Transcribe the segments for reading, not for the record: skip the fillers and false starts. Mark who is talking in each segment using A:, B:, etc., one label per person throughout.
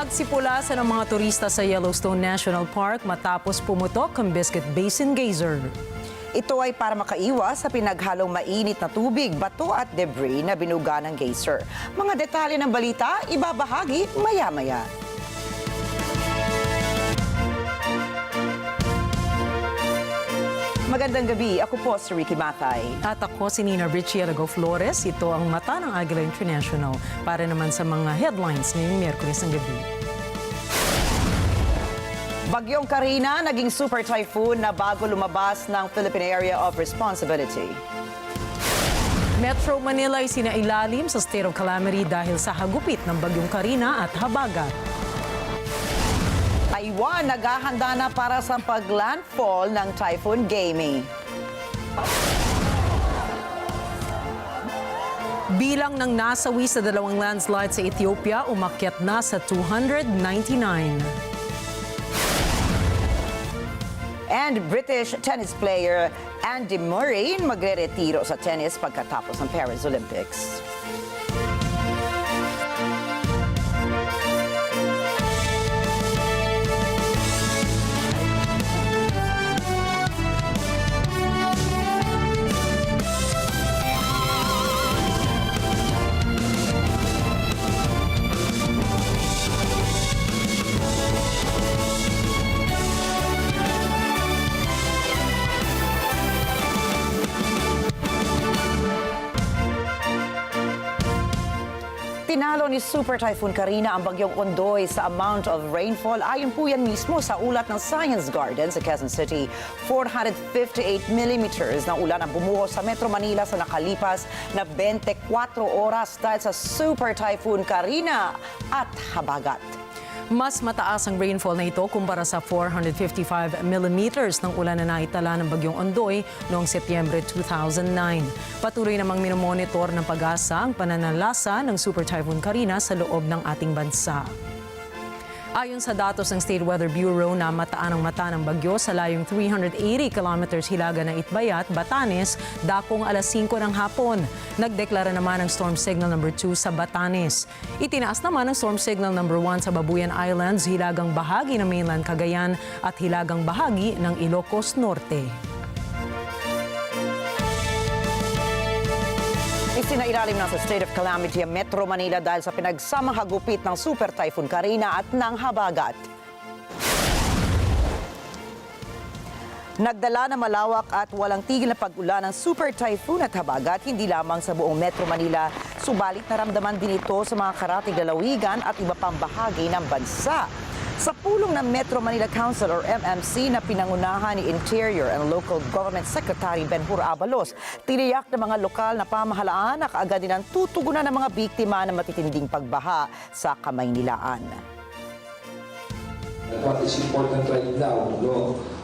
A: Nagsipula sa ng mga turista sa Yellowstone National Park matapos pumutok ang Biscuit Basin Geyser.
B: Ito ay para makaiwas sa pinaghalong mainit na tubig, bato at debris na binuga ng geyser. Mga detalye ng balita, ibabahagi maya-maya. Magandang gabi, ako po si Ricky Matay.
A: At ako si Nina Brichielago Flores. Ito ang mata ng Agila International para naman sa mga headlines ngayong Miyerkules ng gabi.
B: Bagyong Carina naging super typhoon na bago lumabas ng Philippine Area of Responsibility.
A: Metro Manila ay sinailalim sa state of calamity dahil sa hagupit ng Bagyong Carina at habagat.
B: Taiwan naghahanda na para sa paglandfall ng Typhoon Gaming.
A: Bilang ng nasawi sa dalawang landslide sa Ethiopia, umakyat na sa 299.
B: And British tennis player Andy Murray magre-retiro sa tennis pagkatapos ng Paris Olympics. Tinalo ni Super Typhoon Carina ang Bagyong Ondoy sa amount of rainfall. Ayon po yan mismo sa ulat ng Science Garden sa Quezon City. 458 millimeters ng ulan ang bumuhos sa Metro Manila sa nakalipas na 24 oras dahil sa Super Typhoon Carina at habagat.
A: Mas mataas ang rainfall na ito kumpara sa 455 millimeters ng ulan na naitala ng Bagyong Ondoy noong Setyembre 2009. Patuloy namang minomonitor ng pag-asa ang pananalasa ng Super Typhoon Carina sa loob ng ating bansa. Ayon sa datos ng State Weather Bureau na mataan ang mata ng bagyo sa layong 380 kilometers hilaga ng Itbayat, Batanes, dakong alas 5 ng hapon. Nagdeklara naman ng Storm Signal No. 2 sa Batanes. Itinaas naman ang Storm Signal No. 1 sa Babuyan Islands, hilagang bahagi ng mainland Cagayan at hilagang bahagi ng Ilocos Norte.
B: Isinailalim na sa state of calamity ang Metro Manila dahil sa pinagsamang hagupit ng Super Typhoon Carina at ng habagat. Nagdala na malawak at walang tigil na pag-ulan ng Super Typhoon at habagat hindi lamang sa buong Metro Manila, subalit naramdaman din ito sa mga karatig lalawigan at iba pang bahagi ng bansa. Sa pulong ng Metro Manila Council or MMC na pinangunahan ni Interior and Local Government Secretary Benhur Abalos, tiniyak ng mga lokal na pamahalaan na kaagad din ang tutugunan ng mga biktima ng matitinding pagbaha sa Kamaynilaan.
C: What is important right now,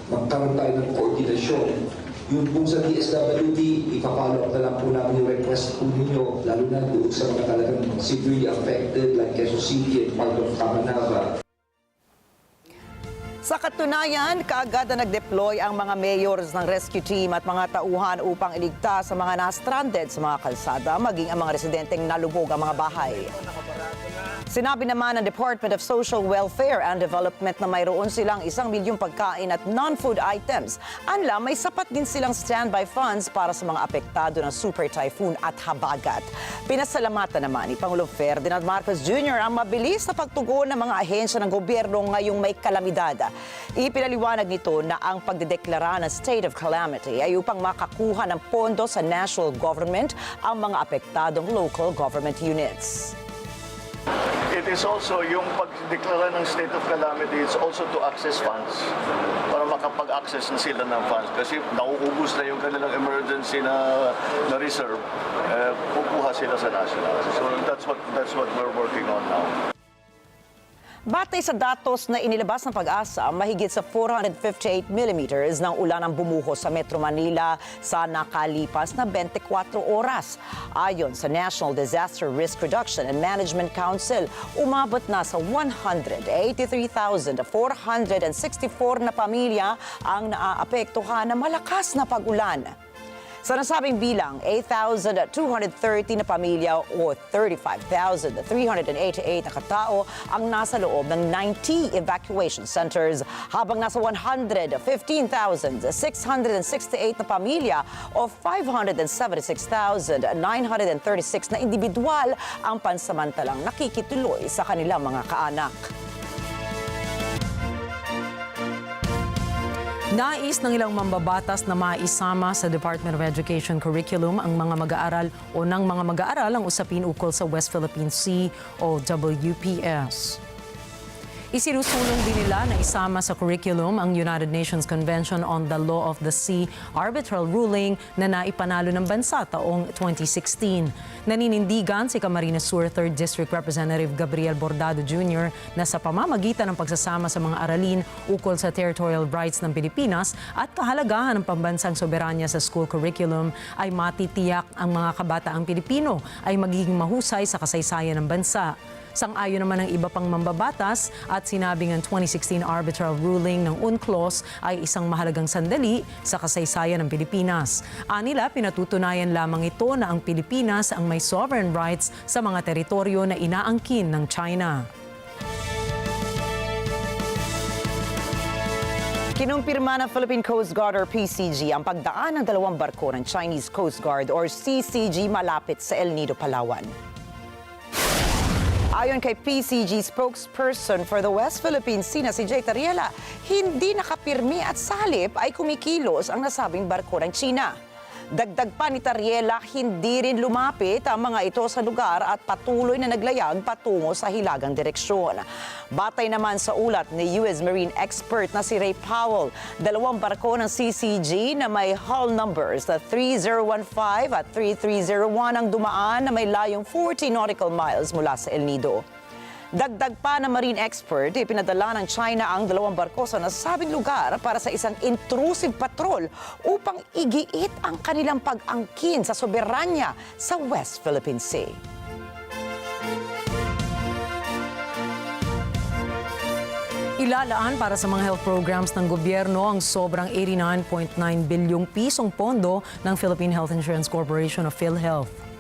C: magkaroon tayo ng koordinasyon. Yung po sa DSWD, ipapalo up na lang po namin yung request po ninyo, lalo na doon sa mga talagang severely affected like Quezon City and part of Camanava.
B: Sa katunayan, kaagad na nag-deploy ang mga mayors ng rescue team at mga tauhan upang iligtas sa mga na-stranded sa mga kalsada, maging ang mga residenteng nalubog ang mga bahay. Sinabi naman ng Department of Social Welfare and Development na mayroon silang 1 milyong pagkain at non-food items. Anla, may sapat din silang standby funds para sa mga apektado ng Super Typhoon at habagat. Pinasalamatan naman ni Pangulong Ferdinand Marcos Jr. ang mabilis na pagtugon ng mga ahensya ng gobyerno ngayong may kalamidad. Ipinaliwanag nito na ang pagdedeklara ng state of calamity ay upang makakuha ng pondo sa national government ang mga apektadong local government units.
D: It is also yung pagdeklara ng state of calamity, it's also to access funds para makapag-access na sila ng funds kasi nauubos na yung kanilang emergency na reserve, kukuha sila sa national. So that's what we're working on now.
B: Batay sa datos na inilabas ng pag-asa, mahigit sa 458 millimeters ng ulan ang bumuhos sa Metro Manila sa nakalipas na 24 oras. Ayon sa National Disaster Risk Reduction and Management Council, umabot na sa 183,464 na pamilya ang naaapektuhan ng malakas na pag-ulan. Sa nasabing bilang, 8,230 na pamilya o 35,388 na katao ang nasa loob ng 90 evacuation centers, habang nasa 115,668 na pamilya o 576,936 na individual ang pansamantalang nakikituloy sa kanilang mga kaanak.
A: Nais ng ilang mambabatas na maisama sa Department of Education curriculum ang mga mag-aaral o ng mga mag-aaral ang usapin ukol sa West Philippine Sea o WPS. Isinusulong din nila na isama sa curriculum ang United Nations Convention on the Law of the Sea arbitral ruling na naipanalo ng bansa taong 2016. Naninindigan si Camarines Sur 3rd District Representative Gabriel Bordado Jr. na sa pamamagitan ng pagsasama sa mga aralin ukol sa territorial rights ng Pilipinas at kahalagahan ng pambansang soberanya sa school curriculum ay matitiyak ang mga kabataang Pilipino ay magiging mahusay sa kasaysayan ng bansa. Sang-ayon naman ng iba pang mambabatas at sinabing ang 2016 arbitral ruling ng UNCLOS ay isang mahalagang sandali sa kasaysayan ng Pilipinas. Anila, pinatutunayan lamang ito na ang Pilipinas ang may sovereign rights sa mga teritoryo na inaangkin ng China.
B: Kinumpirma ng Philippine Coast Guard or PCG ang pagdaan ng dalawang barko ng Chinese Coast Guard or CCG malapit sa El Nido, Palawan. Ayon kay PCG spokesperson for the West Philippine Sea na si Jay Tariela, hindi nakapirmi at sa halip ay kumikilos ang nasabing barko ng China. Dagdag pa ni Tariela, hindi rin lumapit ang mga ito sa lugar at patuloy na naglayag patungo sa hilagang direksyon. Batay naman sa ulat ni US Marine expert na si Ray Powell, dalawang barko ng CCG na may hull numbers na 3015 at 3301 ang dumaan na may layong 40 nautical miles mula sa El Nido. Dagdag pa na marine expert, ipinadala ng China ang dalawang barko sa nasabing lugar para sa isang intrusive patrol upang igiit ang kanilang pag-angkin sa soberanya sa West Philippine Sea.
A: Ilalaan para sa mga health programs ng gobyerno ang sobrang 89.9 bilyong pisong pondo ng Philippine Health Insurance Corporation o PhilHealth.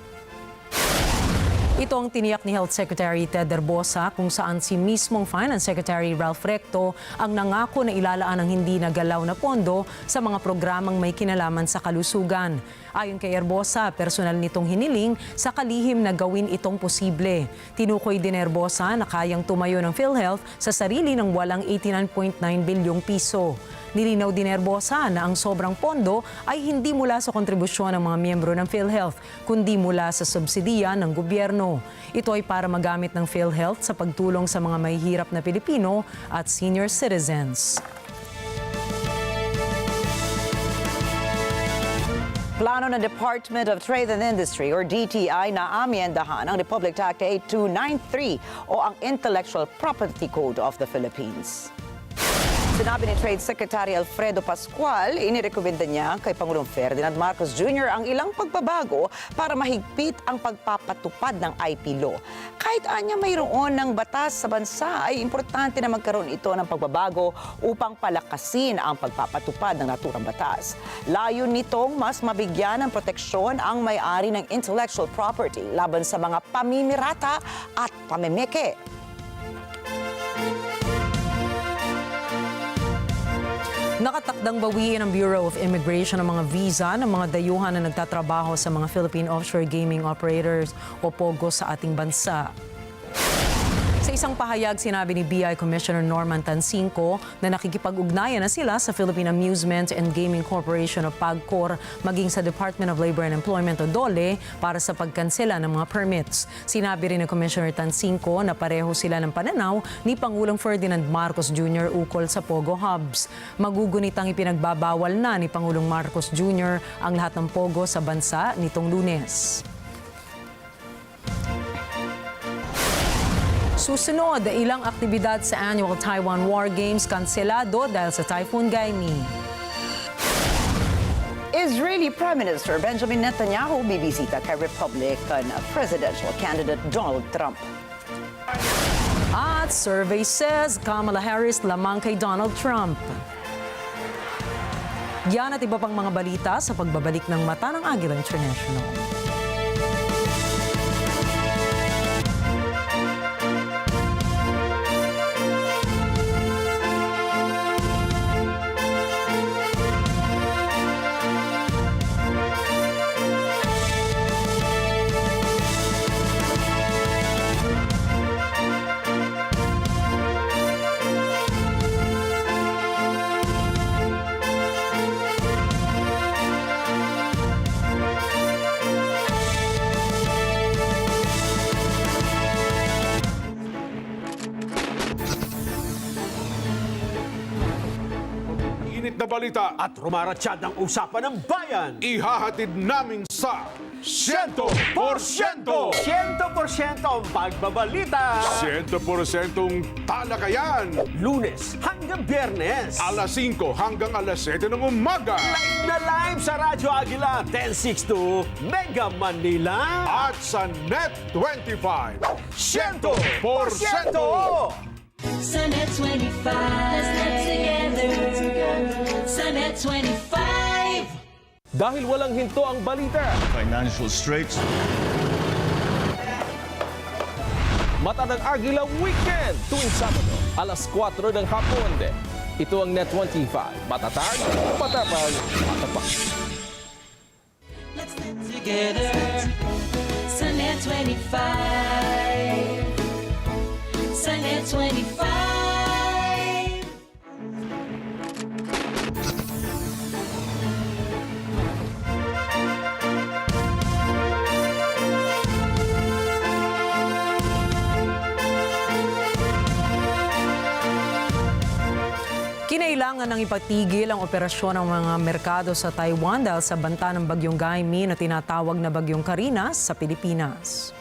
A: Ito ang tiniyak ni Health Secretary Ted Herbosa kung saan si mismong Finance Secretary Ralph Recto ang nangako na ilalaan ang hindi nagalaw na pondo sa mga programang may kinalaman sa kalusugan. Ayon kay Herbosa, personal nitong hiniling sa kalihim na gawin itong posible. Tinukoy din Herbosa na kayang tumayo ng PhilHealth sa sarili ng walang 89.9 bilyong piso. Nilinaw din Herbosa na ang sobrang pondo ay hindi mula sa kontribusyon ng mga miyembro ng PhilHealth, kundi mula sa subsidiya ng gobyerno. Ito ay para magamit ng PhilHealth sa pagtulong sa mga mahihirap na Pilipino at senior citizens.
B: Plano ng Department of Trade and Industry or DTI na amyendahan ang Republic Act 8293 o ang Intellectual Property Code of the Philippines. Sinabi ni Trade Secretary Alfredo Pascual, inirekomenda niya kay Pangulong Ferdinand Marcos Jr. ang ilang pagbabago para mahigpit ang pagpapatupad ng IP law. Kahit anya mayroon ng batas sa bansa, ay importante na magkaroon ito ng pagbabago upang palakasin ang pagpapatupad ng naturang batas. Layon nitong mas mabigyan ng proteksyon ang may-ari ng intellectual property laban sa mga pamimirata at pamemeke.
A: Nakatakdang bawiin ng Bureau of Immigration ang mga visa ng mga dayuhan na nagtatrabaho sa mga Philippine Offshore Gaming Operators o POGO sa ating bansa. Sa isang pahayag, sinabi ni BI Commissioner Norman Tansinco na nakikipag-ugnayan na sila sa Philippine Amusement and Gaming Corporation o PAGCOR maging sa Department of Labor and Employment o DOLE para sa pagkansela ng mga permits. Sinabi rin ni Commissioner Tansinco na pareho sila ng pananaw ni Pangulong Ferdinand Marcos Jr. ukol sa POGO hubs. Magugunitang ipinagbabawal na ni Pangulong Marcos Jr. ang lahat ng POGO sa bansa nitong Lunes. Susunod, ilang aktibidad sa annual Taiwan War Games kanselado dahil sa Typhoon Gaimi.
B: Israeli Prime Minister Benjamin Netanyahu bibisita kay Republican presidential candidate Donald Trump.
A: At survey says Kamala Harris lamang kay Donald Trump. Yan at iba pang mga balita sa pagbabalik ng Mata ng Agila International.
E: Init na balita
F: At rumaratsyad ang usapan ng bayan.
E: ihahatid namin sa 100%!
F: 100% ang pagbabalita.
E: 100% talakayan!
F: Lunes hanggang Biyernes.
E: Alas 5 hanggang alas 7 ng umaga.
F: Live na live sa Radyo Agila 1062 Mega Manila.
E: At sa Net 25. 100%!
G: Sunet 25. Let's get together. Sunet 25.
F: Dahil walang hinto ang balita.
H: Financial straits.
F: Mata ng Agila Weekend tuwing Sabado, alas 4 ng hapon. Ito ang Net 25. Matatag, matapang, matapak.
G: Let's get together. Sunet 25. Sunet 25.
A: Kinailangan ng ipatigil ang operasyon ng mga merkado sa Taiwan dahil sa banta ng bagyong Gaimi na tinatawag na bagyong Carina sa Pilipinas.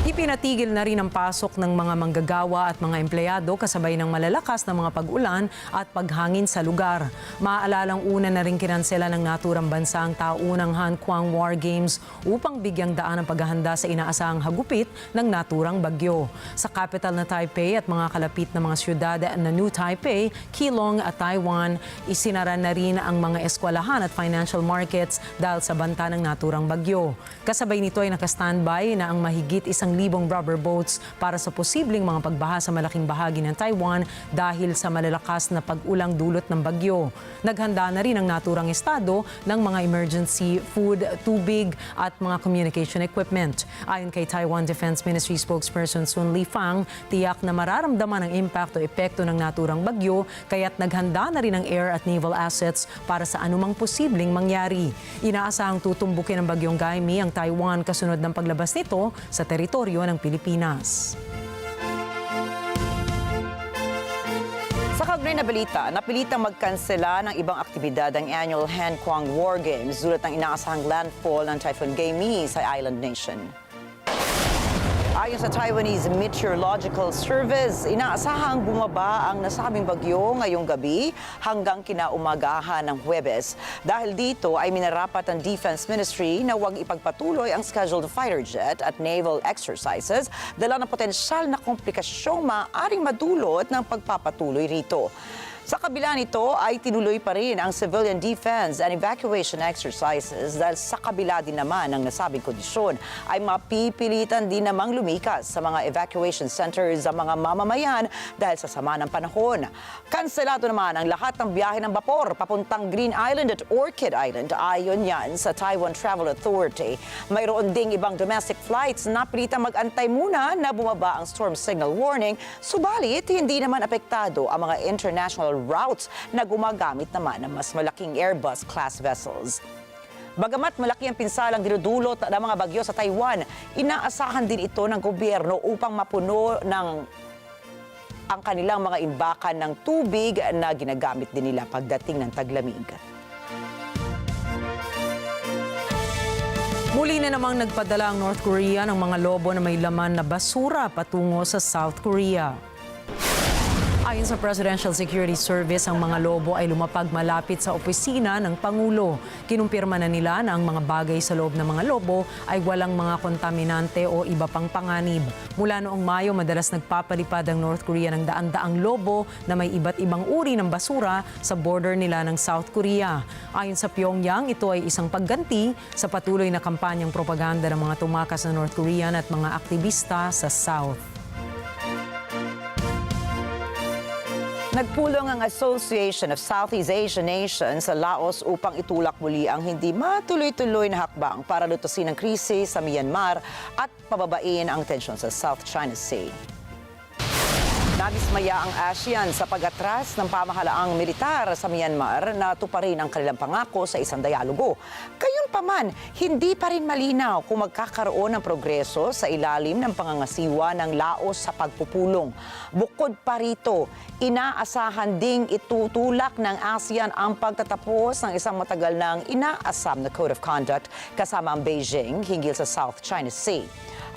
A: Ipinatigil na rin ang pasok ng mga manggagawa at mga empleyado kasabay ng malalakas na mga pag-ulan at paghangin sa lugar. Maalalang una na rin kinansela ng naturang bansa ang taunang Hankwang War Games upang bigyang daan ang paghahanda sa inaasahang hagupit ng naturang bagyo. Sa capital na Taipei at mga kalapit na mga syudad na New Taipei, Keelung at Taiwan, isinara na rin ang mga eskwelahan at financial markets dahil sa banta ng naturang bagyo. Kasabay nito ay nakastandby na ang mahigit 1,000 rubber boats para sa posibleng mga pagbaha sa malaking bahagi ng Taiwan dahil sa malalakas na pag-ulang dulot ng bagyo. Naghanda na rin ang naturang estado ng mga emergency food, tubig at mga communication equipment. Ayon kay Taiwan Defense Ministry spokesperson Sun Lifang, tiyak na mararamdaman ang impact o epekto ng naturang bagyo kaya't naghanda na rin ang air at naval assets para sa anumang posibleng mangyari. Inaasahang tutumbukin ng bagyong Gaimi ang Taiwan kasunod ng paglabas nito sa teritoryo ng Pilipinas.
B: Sa kaugnay na balita, napilitang magkansela ng ibang aktibidad ang annual Hankwang War Games dulot ng inaasahang landfall ng Typhoon Gaimi sa island nation. Ayon sa Taiwanese Meteorological Service, inaasahang bumaba ang nasabing bagyo ngayong gabi hanggang kinaumagahan ng Huwebes. Dahil dito ay minarapat ang Defense Ministry na huwag ipagpatuloy ang scheduled fighter jet at naval exercises dala ng potensyal na komplikasyong maaaring madulot ng pagpapatuloy rito. Sa kabila nito ay tinuloy pa rin ang civilian defense and evacuation exercises dahil sa kabila din naman ng nasabing kondisyon ay mapipilitan din namang lumikas sa mga evacuation centers ang mga mamamayan dahil sa sama ng panahon. Kanselado naman ang lahat ng biyahe ng bapor papuntang Green Island at Orchid Island ayon yan sa Taiwan Travel Authority. Mayroon ding ibang domestic flights na pilitang mag-antay muna na bumaba ang storm signal warning, subalit hindi naman apektado ang mga international routes na gumagamit naman ng mas malaking Airbus-class vessels. Bagamat malaki ang pinsalang dinudulot ng mga bagyo sa Taiwan, inaasahan din ito ng gobyerno upang mapuno ng ang kanilang mga imbakan ng tubig na ginagamit din nila pagdating ng taglamig.
A: Muli na namang nagpadala ang North Korea ng mga lobo na may laman na basura patungo sa South Korea. Ayon sa Presidential Security Service, ang mga lobo ay lumapag malapit sa opisina ng Pangulo. Kinumpirma na nila na ang mga bagay sa loob ng mga lobo ay walang mga kontaminante o iba pang panganib. Mula noong Mayo, madalas nagpapalipad ang North Korea ng daan-daang lobo na may iba't ibang uri ng basura sa border nila ng South Korea. Ayon sa Pyongyang, ito ay isang pagganti sa patuloy na kampanyang propaganda ng mga tumakas na North Korean at mga aktivista sa South.
B: Nagpulong ang Association of Southeast Asian Nations sa Laos upang itulak muli ang hindi matuloy-tuloy na hakbang para lutusin ang krisis sa Myanmar at pababain ang tensyon sa South China Sea. Nadismaya ang ASEAN sa pag-atras ng pamahalaang militar sa Myanmar na tuparin ang kanilang pangako sa isang dialogo. Gayunpaman, hindi pa rin malinaw kung magkakaroon ng progreso sa ilalim ng pangangasiwa ng Laos sa pagpupulong. Bukod pa rito, inaasahan ding itutulak ng ASEAN ang pagtatapos ng isang matagal ng inaasam na Code of Conduct kasama ang Beijing hinggil sa South China Sea.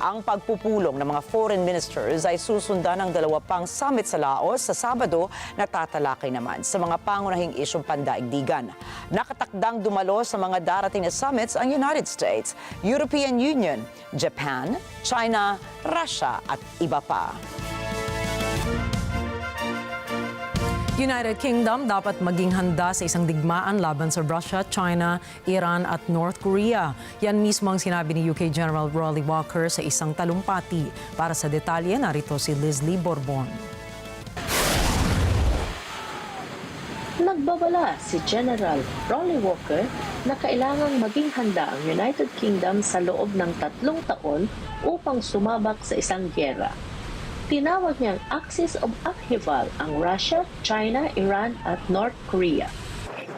B: Ang pagpupulong ng mga foreign ministers ay susundan ng dalawa pang summit sa Laos sa Sabado na tatalakay naman sa mga pangunahing isyong pandaigdigan. Nakatakdang dumalo sa mga darating na summits ang United States, European Union, Japan, China, Russia at iba pa.
A: United Kingdom dapat maging handa sa isang digmaan laban sa Russia, China, Iran at North Korea. Yan mismo ang sinabi ni UK General Rolly Walker sa isang talumpati. Para sa detalye, narito si Leslie Borbon.
H: Nagbabala si General Rolly Walker na kailangang maging handa ang United Kingdom sa loob ng 3 taon upang sumabak sa isang gyera. Tinawag niyang axis of upheaval ang Russia, China, Iran at North Korea.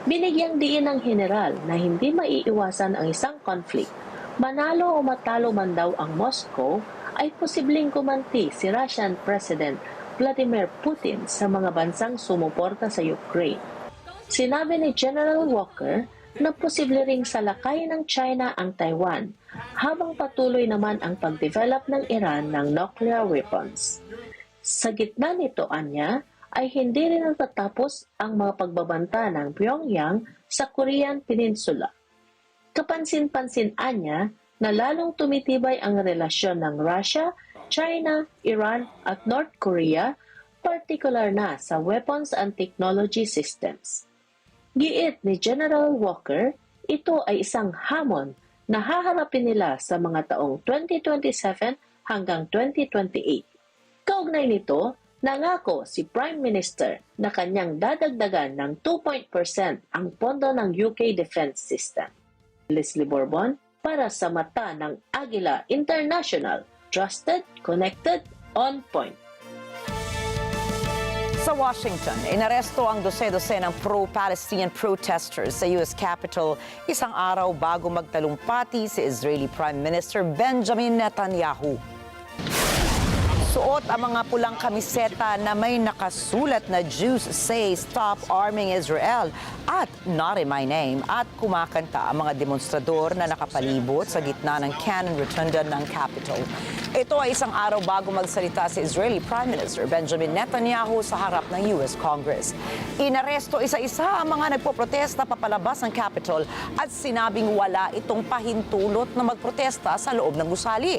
H: Binigyang diin ng general na hindi maiiwasan ang isang conflict. Manalo o matalo man daw ang Moscow, ay posibleng gumanti si Russian President Vladimir Putin sa mga bansang sumuporta sa Ukraine. Sinabi ni General Walker na posible ring salakayin ng China ang Taiwan, habang patuloy naman ang pag-develop ng Iran ng nuclear weapons. Sa gitna nito, anya, ay hindi rin natatapos ang mga pagbabanta ng Pyongyang sa Korean Peninsula. Kapansin-pansin anya na lalong tumitibay ang relasyon ng Russia, China, Iran at North Korea, partikular na sa weapons and technology systems. Giit ni General Walker, ito ay isang hamon na haharapin nila sa mga taong 2027 hanggang 2028. Kaugnay nito, nangako si Prime Minister na kanyang dadagdagan ng 2% ang pondo ng UK Defense System. Leslie Borbon para sa mata ng Agila International. Trusted, connected, on point.
B: Sa Washington, inaresto ang dose-dosenang pro-Palestinian protesters sa U.S. Capitol isang araw bago magtalumpati si Israeli Prime Minister Benjamin Netanyahu. Suot ang mga pulang kamiseta na may nakasulat na Jews say stop arming Israel at not in my name at kumakanta ang mga demonstrador na nakapalibot sa gitna ng Cannon Rotunda ng Capitol. Ito ay isang araw bago magsalita si Israeli Prime Minister Benjamin Netanyahu sa harap ng U.S. Congress. Inaresto isa-isa ang mga nagpoprotesta papalabas ng Capitol at sinabing wala itong pahintulot na magprotesta sa loob ng gusali.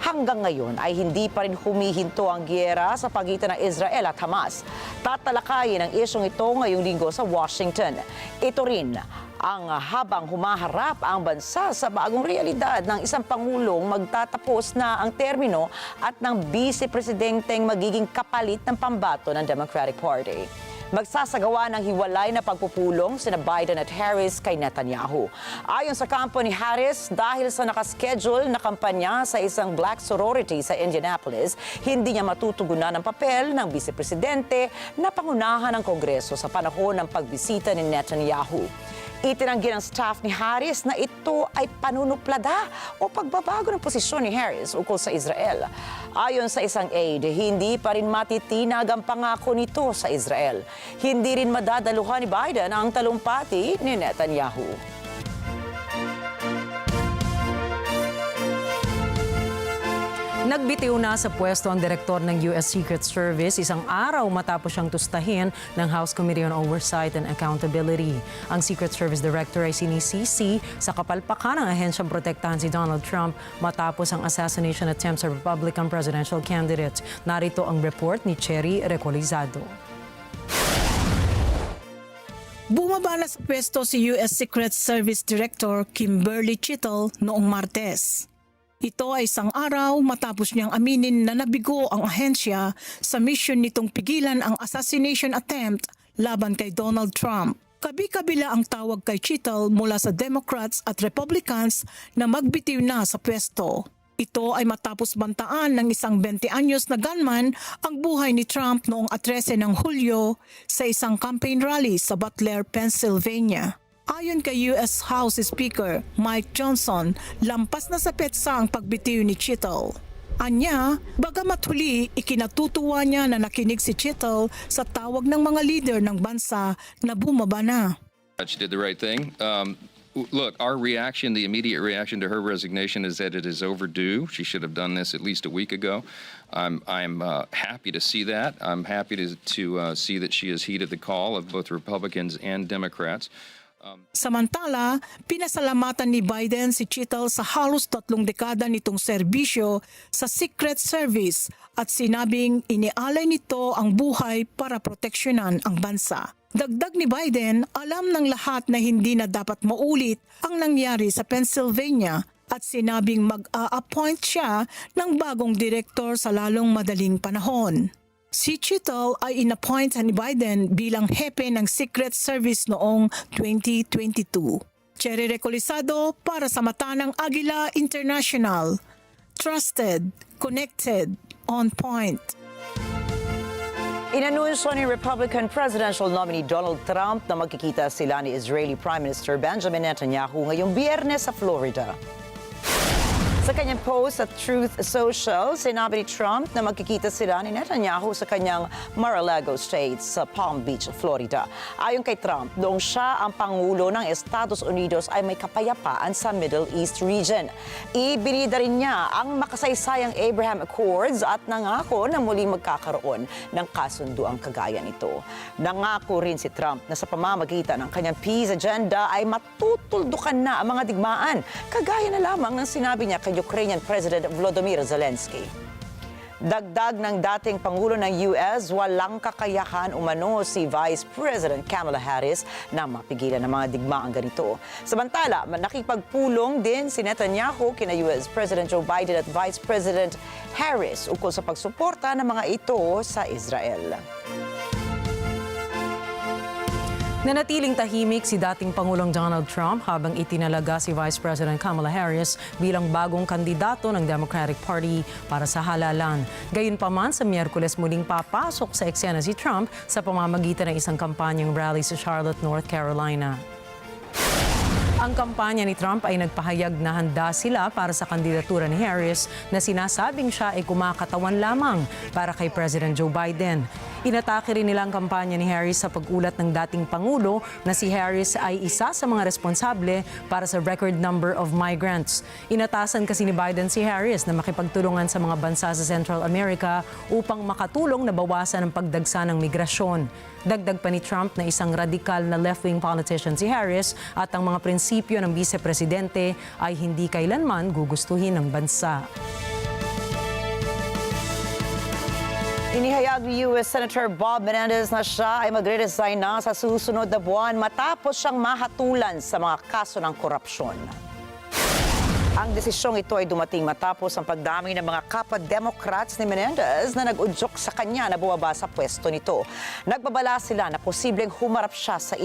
B: Hanggang ngayon ay hindi pa rin humihinto ang giyera sa pagitan ng Israel at Hamas. Tatalakayin ang isyong ito ngayong linggo sa Washington. Ito rin ang habang humaharap ang bansa sa bagong realidad ng isang pangulong magtatapos na ang termino at ng vice-presidenteng magiging kapalit ng pambato ng Democratic Party. Magsasagawa ng hiwalay na pagpupulong sina Biden at Harris kay Netanyahu. Ayon sa kampo ni Harris, dahil sa nakaschedule na kampanya sa isang black sorority sa Indianapolis, hindi niya matutugunan ang papel ng vice-presidente na pangunahan ng Kongreso sa panahon ng pagbisita ni Netanyahu. Itinanggi ng staff ni Harris na ito ay panunuplada o pagbabago ng posisyon ni Harris ukol sa Israel. Ayon sa isang aide, hindi pa rin matitinag ang pangako nito sa Israel. Hindi rin madadaluhan ni Biden ang talumpati ni Netanyahu.
A: Nagbitiw na sa pwesto ang direktor ng U.S. Secret Service isang araw matapos siyang tustahin ng House Committee on Oversight and Accountability. Ang Secret Service Director ay sinisisi sa kapalpakan ng ahensyang protektahan si Donald Trump matapos ang assassination attempt sa Republican presidential candidate. Narito ang report ni Cherry Recolizado.
I: Bumaba na sa pwesto si U.S. Secret Service Director Kimberly Chittle noong Martes. Ito ay isang araw matapos niyang aminin na nabigo ang ahensya sa misyon nitong pigilan ang assassination attempt laban kay Donald Trump. Kabi-kabila ang tawag kay Chittle mula sa Democrats at Republicans na magbitiw na sa pwesto. Ito ay matapos bantaan ng isang 20 anyos na gunman ang buhay ni Trump noong 13 ng Hulyo sa isang campaign rally sa Butler, Pennsylvania. Ayon kay U.S. House Speaker Mike Johnson, lampas na sa petsa ang pagbitiw ni Chittle. Anya, bagamat huli, ikinatutuwa niya na nakinig si Chittle sa tawag ng mga leader ng bansa na bumaba na.
J: She did the right thing. Look, our reaction, the immediate reaction to her resignation is that it is overdue. She should have done this at least a week ago. I'm happy to see that. I'm happy to see that she has heeded the call of both Republicans and Democrats.
I: Samantala, pinasalamatan ni Biden si Chittle sa halos 3 dekada nitong serbisyo sa Secret Service at sinabing inialay nito ang buhay para proteksyonan ang bansa. Dagdag ni Biden, alam ng lahat na hindi na dapat maulit ang nangyari sa Pennsylvania at sinabing mag-a-appoint siya ng bagong direktor sa lalong madaling panahon. Si Chittle ay inappoint ni Biden bilang hepe ng Secret Service noong 2022. Cherry Recolizado para sa mata ng Agila International. Trusted, connected, on point.
B: Inanunsyo ni Republican presidential nominee Donald Trump na magkikita sila ni Israeli Prime Minister Benjamin Netanyahu ngayong Biyernes sa Florida. Sa kanyang post sa Truth Social, sinabi ni Trump na magkikita sila ni Netanyahu sa kanyang Mar-a-Lago State sa Palm Beach, Florida. Ayon kay Trump, noong siya ang Pangulo ng Estados Unidos ay may kapayapaan sa Middle East region. Ibinida rin niya ang makasaysayang Abraham Accords at nangako na muling magkakaroon ng kasunduang kagaya nito. Nangako rin si Trump na sa pamamagitan ng kanyang peace agenda ay matutuldukan na ang mga digmaan, kagaya na lamang ng sinabi niya kay Ukrainian President Volodymyr Zelensky. Dagdag ng dating Pangulo ng US, walang kakayahan umano si Vice President Kamala Harris na mapigilan ng mga digmaang ganito. Samantala, nakipagpulong din si Netanyahu kina US President Joe Biden at Vice President Harris ukol sa pagsuporta ng mga ito sa Israel.
A: Nanatiling tahimik si dating Pangulong Donald Trump habang itinalaga si Vice President Kamala Harris bilang bagong kandidato ng Democratic Party para sa halalan. Gayunpaman, sa Miyerkules muling papasok sa eksena si Trump sa pamamagitan ng isang kampanyang rally sa Charlotte, North Carolina. Ang kampanya ni Trump ay nagpahayag na handa sila para sa kandidatura ni Harris na sinasabing siya ay kumakatawan lamang para kay President Joe Biden. Inatake rin nila ang kampanya ni Harris sa pag-ulat ng dating Pangulo na si Harris ay isa sa mga responsable para sa record number of migrants. Inatasan kasi ni Biden si Harris na makipagtulungan sa mga bansa sa Central America upang makatulong na bawasan ang pagdagsa ng migrasyon. Dagdag pa ni Trump na isang radikal na left-wing politician si Harris at ang mga prinsipyo ng vice-presidente ay hindi kailanman gugustuhin ng bansa.
B: Inihayag ni U.S. Senator Bob Menendez na siya ay magre-resign na sa susunod na buwan matapos siyang mahatulan sa mga kaso ng korupsyon. Ang desisyong ito ay dumating matapos ang pagdami ng mga kapwa-Democrats ni Menendez na nag-udyok sa kanya na bumaba sa pwesto nito. Nagbabala sila na posibleng humarap siya sa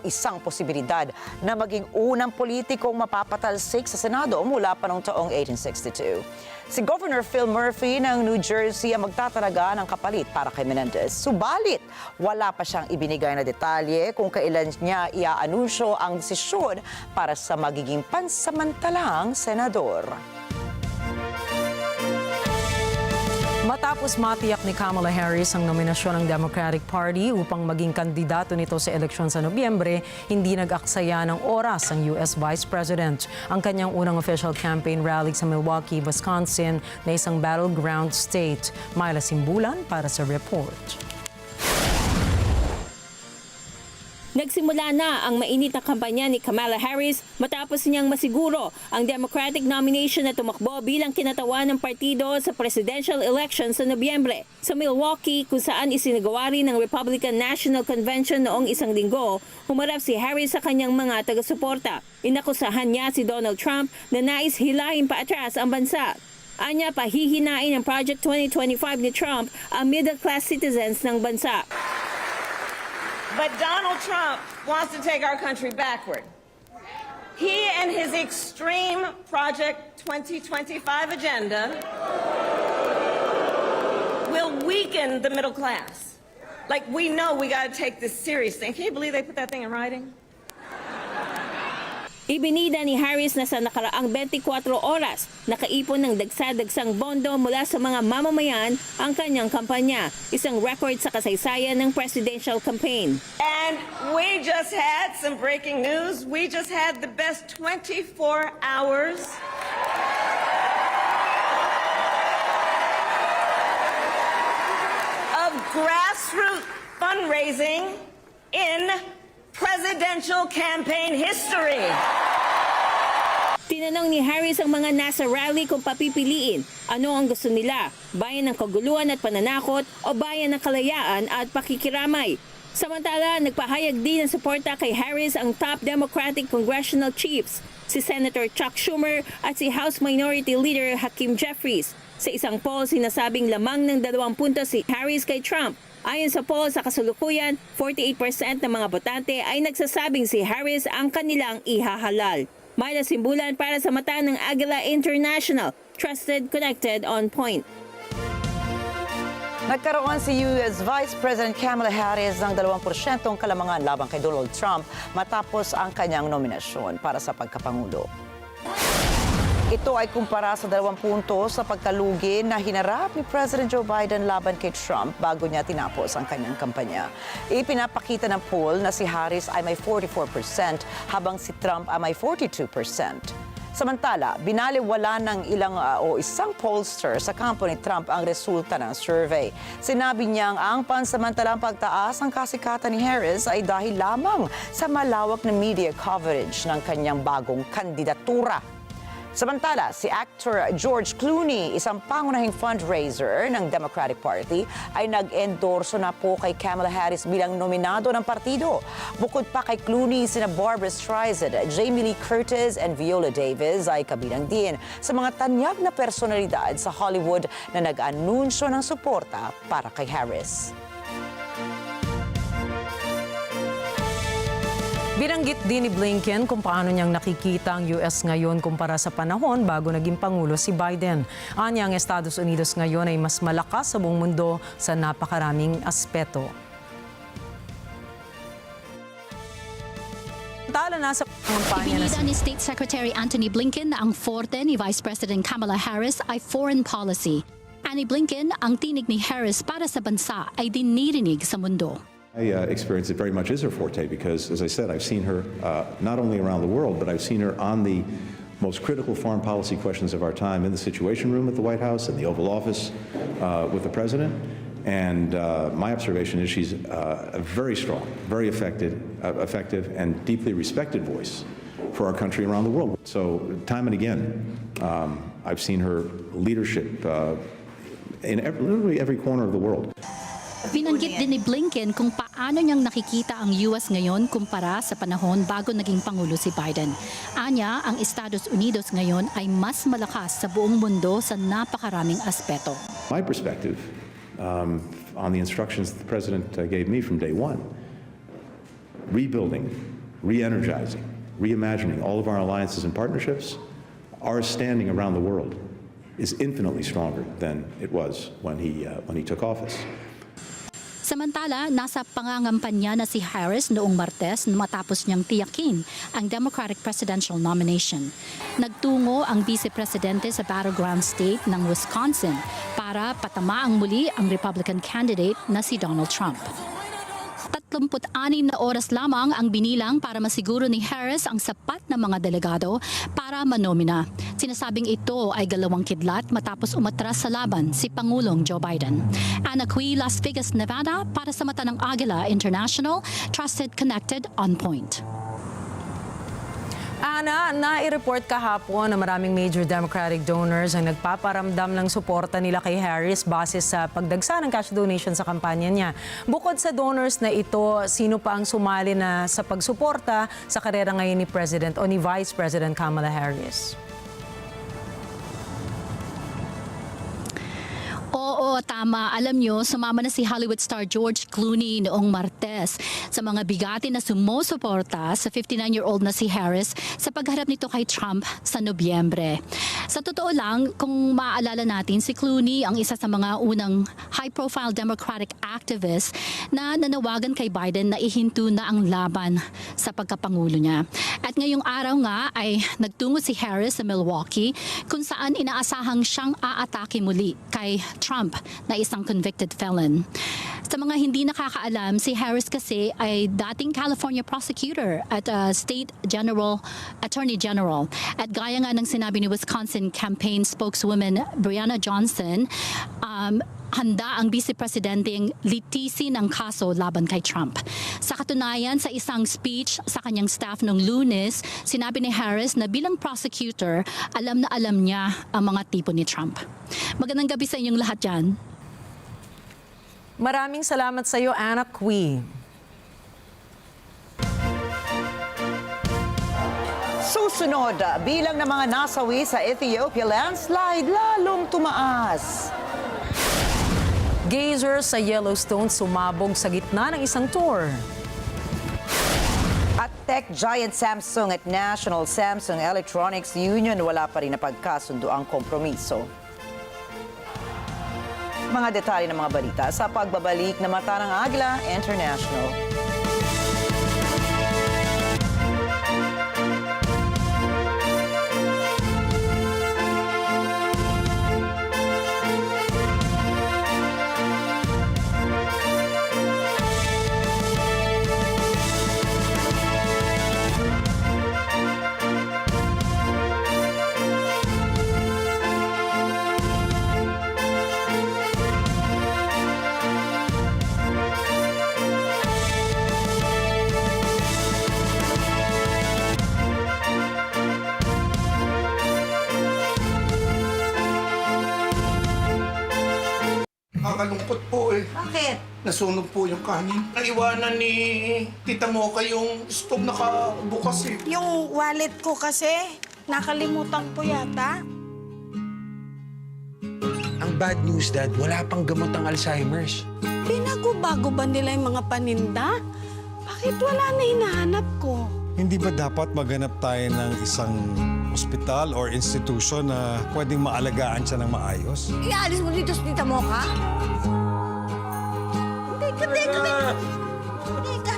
B: isang posibilidad na maging unang politikong mapapatalsik sa Senado mula pa noong taong 1862. Si Governor Phil Murphy ng New Jersey ang magtatalaga ng kapalit para kay Menendez. Subalit, wala pa siyang ibinigay na detalye kung kailan niya iaanunsyo ang desisyon para sa magiging pansamantalang senador.
A: Matapos matiyak ni Kamala Harris ang nominasyon ng Democratic Party upang maging kandidato nito sa eleksyon sa Nobyembre, hindi nag-aksaya ng oras ang US Vice President. Ang kanyang unang official campaign rally sa Milwaukee, Wisconsin na isang battleground state. Myla Simbulan para sa report.
K: Nagsimula na ang mainit na kampanya ni Kamala Harris matapos niyang masiguro ang Democratic nomination na tumakbo bilang kinatawan ng partido sa presidential election sa Nobyembre. Sa Milwaukee, kung saan isinagawa rin ng Republican National Convention noong isang linggo, humarap si Harris sa kanyang mga taga-suporta. Inakusahan niya si Donald Trump na nais hilahin paatras ang bansa. Anya, pahihinain ng Project 2025 ni Trump ang middle-class citizens ng bansa.
L: But Donald Trump wants to take our country backward. He and his extreme Project 2025 agenda will weaken the middle class. Like, we know we got to take this seriously. Can you believe they put that thing in writing?
K: Ibinida ni Harris na sa nakaraang 24 oras, nakaipon ng dagsa-dagsang bondo mula sa mga mamamayan ang kanyang kampanya, isang record sa kasaysayan ng presidential campaign.
L: And we just had some breaking news. We just had the best 24 hours of grassroots fundraising in presidential campaign history.
K: Tinanong ni Harris ang mga nasa rally kung papipiliin ano ang gusto nila, bayan ng kaguluhan at pananakot o bayan ng kalayaan at pakikiramay. Samantala, nagpahayag din ng suporta kay Harris ang top Democratic congressional chiefs, si Senator Chuck Schumer at si House Minority Leader Hakeem Jeffries. Sa isang poll, sinasabing lamang ng 2 puntos si Harris kay Trump. Ayon sa poll sa kasalukuyan, 48% ng mga botante ay nagsasabing si Harris ang kanilang ihahalal. Myla Simbulan para sa mata ng Agila International. Trusted, connected, on point.
B: Nagkaroon si US Vice President Kamala Harris ng 2% kalamangan laban kay Donald Trump matapos ang kanyang nominasyon para sa pagkapangulo. Ito ay kumpara sa 2 puntos sa pagkalugi na hinarap ni President Joe Biden laban kay Trump bago niya tinapos ang kanyang kampanya. Ipinapakita ng poll na si Harris ay may 44% habang si Trump ay may 42%. Samantala, binaliwala ng isang pollster sa kampo ni Trump ang resulta ng survey. Sinabi niyang ang pansamantalang pagtaas ng kasikatan ni Harris ay dahil lamang sa malawak na media coverage ng kanyang bagong kandidatura. Samantala, si actor George Clooney, isang pangunahing fundraiser ng Democratic Party, ay nag-endorso na po kay Kamala Harris bilang nominado ng partido. Bukod pa kay Clooney, sina Barbra Streisand, Jamie Lee Curtis and Viola Davis ay kabilang din sa mga tanyag na personalidad sa Hollywood na nag-anunsyo ng suporta para kay Harris.
A: Binanggit din ni Blinken kung paano niyang nakikita ang US ngayon kumpara sa panahon bago naging Pangulo si Biden. Anya, ang Estados Unidos ngayon ay mas malakas sa buong mundo sa napakaraming aspeto. Nasa kampanya
M: Ibinida ni State Secretary Antony Blinken na ang forte ni Vice President Kamala Harris ay foreign policy. Ani Blinken, ang tinig ni Harris para sa bansa ay dinirinig sa mundo.
N: I experience it very much is her forte because, as I said, I've seen her not only around the world, but I've seen her on the most critical foreign policy questions of our time in the Situation Room at the White House, in the Oval Office with the President. And my observation is she's a very strong, very effective, and deeply respected voice for our country around the world. So time and again, I've seen her leadership in literally every corner of the world.
M: Binanggit din ni Blinken kung paano niyang nakikita ang US ngayon kumpara sa panahon bago naging Pangulo si Biden. Anya, ang Estados Unidos ngayon ay mas malakas sa buong mundo sa napakaraming aspeto.
N: My perspective on the instructions that the President gave me from day one, rebuilding, re-energizing, reimagining all of our alliances and partnerships, our standing around the world is infinitely stronger than it was when he took office.
M: Samantala, nasa pangangampanya na si Harris noong Martes matapos niyang tiyakin ang Democratic presidential nomination. Nagtungo ang Vice Presidente sa battleground state ng Wisconsin para para patamaang muli ang Republican candidate na si Donald Trump. 36 na oras lamang ang binilang para masiguro ni Harris ang sapat na mga delegado para manomina. Sinasabing ito ay galawang kidlat matapos umatras sa laban si Pangulong Joe Biden. Ana Cui, Las Vegas, Nevada, para sa mata ng Agila International, trusted, connected, on point.
A: Ana, nai-report kahapon na maraming major Democratic donors ang nagpaparamdam ng suporta nila kay Harris base sa pagdagsa ng cash donation sa kampanya niya. Bukod sa donors na ito, sino pa ang sumali na sa pagsuporta sa karera ngayon ni President o ni Vice President Kamala Harris?
M: Oo, tama. Alam nyo, sumama na si Hollywood star George Clooney noong Martes sa mga bigati na sumusuporta sa 59-year-old na si Harris sa pagharap nito kay Trump sa Nobyembre. Sa totoo lang, kung maaalala natin, si Clooney ang isa sa mga unang high-profile Democratic activist na nanawagan kay Biden na ihinto na ang laban sa pagkapangulo niya. At ngayong araw nga ay nagtungo si Harris sa Milwaukee kung saan inaasahang siyang aatake muli kay Trump na isang convicted felon. Sa mga hindi nakakaalam, si Harris kasi ay dating California prosecutor at Attorney General. At gaya nga ng sinabi ni Wisconsin campaign spokeswoman Brianna Johnson, handa ang Vice Presidenteng litisin ang kaso laban kay Trump. Sa katunayan, sa isang speech sa kanyang staff noong Lunes, sinabi ni Harris na bilang prosecutor, alam na alam niya ang mga tipo ni Trump. Magandang gabi sa inyong lahat dyan.
A: Maraming salamat sa iyo, Ana Cui.
B: Susunod, bilang ng mga nasawi sa Ethiopia landslide lalong tumaas.
A: Geyser sa Yellowstone sumabog sa gitna ng isang tour.
B: At tech giant Samsung at National Samsung Electronics Union wala pa rin napagkasundo ang kompromiso. Mga detalye ng mga balita sa pagbabalik na mata ng Agila International.
O: Nakakalungkot po eh.
L: Bakit?
O: Nasunog po yung kanin. Naiwanan ni Tita Mocha yung stove nakabukas eh.
P: Yung wallet ko kasi, nakalimutan ko yata.
Q: Ang bad news, Dad, wala pang gamot ang Alzheimer's.
P: Pinago-bago ba nila yung mga paninda? Bakit wala na hinahanap ko?
E: Hindi ba dapat maghanap tayo ng isang ospital or institution na pwedeng maalagaan siya ng maayos?
P: Iaalis mo dito sa Tita Mocha?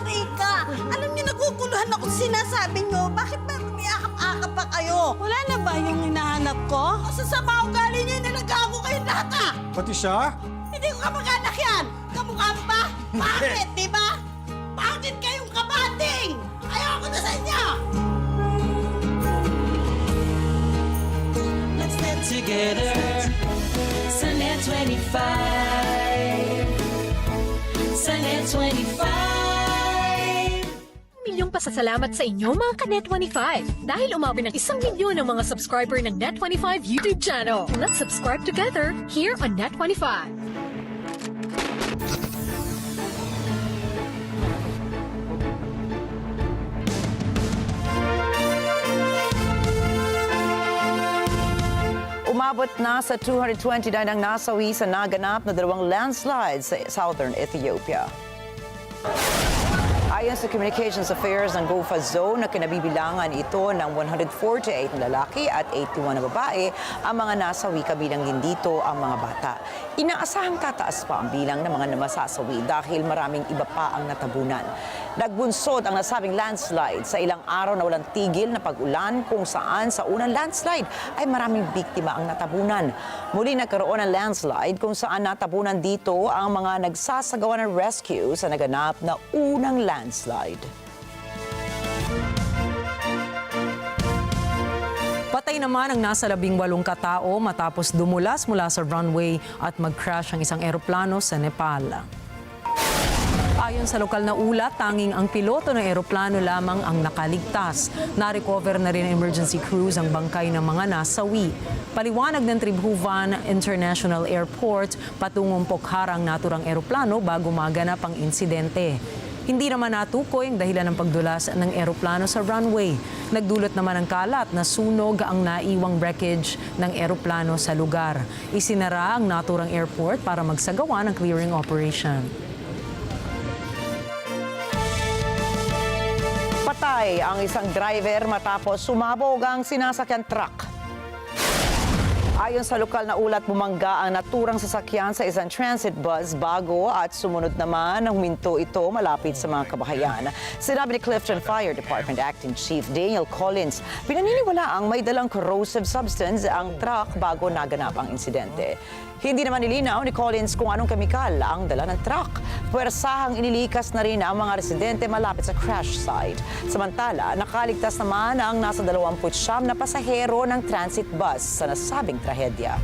P: Teka. Alam niyo, naguguluhan ako sa sinasabi niyo. Bakit ba umiakap-akap pa kayo? Wala na ba yung hinahanap ko? Sa sama ugali niyo, nilagago kayo lahat.
E: Pati siya?
P: Hindi ko kamag-anak yan. Kamukha mo ba? Bakit, di ba? Bakit kayong kabanding? Ayoko na sa inyo!
G: Let's get together. Sunday 25. Sunday 25.
R: Milyong pasasalamat sa inyo mga ka-Net25 dahil umabot ng 1 milyon ang mga subscriber ng Net25 YouTube channel. Let's subscribe together here on Net25.
B: Umabot na sa 229 ang nasawi sa naganap na dalawang landslides sa southern Ethiopia. Ayon sa Communications Affairs ng GOFA Zone, na kinabibilangan ito ng 148 na lalaki at 81 na babae, ang mga nasawi kabilang din dito ang mga bata. Inaasahang tataas pa ang bilang ng mga namasasawi dahil maraming iba pa ang natabunan. Nagbunsod ang nasabing landslide sa ilang araw na walang tigil na pag-ulan kung saan sa unang landslide ay maraming biktima ang natabunan. Muli nagkaroon ng landslide kung saan natabunan dito ang mga nagsasagawa ng rescue sa naganap na unang landslide.
A: Patay naman ang nasa 18 katao matapos dumulas mula sa runway at mag-crash ang isang eroplano sa Nepal. Ayon sa lokal na ulat, tanging ang piloto ng eroplano lamang ang nakaligtas. Na-recover na rin ng emergency crews ang bangkay ng mga nasawi. Paliwanag ng Tribhuvan International Airport, patungong Pokhara ang naturang eroplano bago maganap ang insidente. Hindi naman natukoy ang dahilan ng pagdulas ng eroplano sa runway. Nagdulot naman ng kalat na sunog ang naiwang wreckage ng eroplano sa lugar. Isinara ang naturang airport para magsagawa ng clearing operation.
B: Patay ang isang driver matapos sumabog ang sinasakyan truck. Ayon sa lokal na ulat, bumangga ang naturang sasakyan sa isang transit bus bago at sumunod naman ang huminto ito malapit sa mga kabahayan. Sinabi ni Clifton Fire Department Acting Chief Daniel Collins, pinaniniwala ang may dalang corrosive substance ang truck bago naganap ang insidente. Hindi naman nilinaw ni Collins kung anong kemikal ang dala ng truck. Puwersahang inilikas na rin ang mga residente malapit sa crash site. Samantala, nakaligtas naman ang nasa 29 na pasahero ng transit bus sa nasabing trahedya.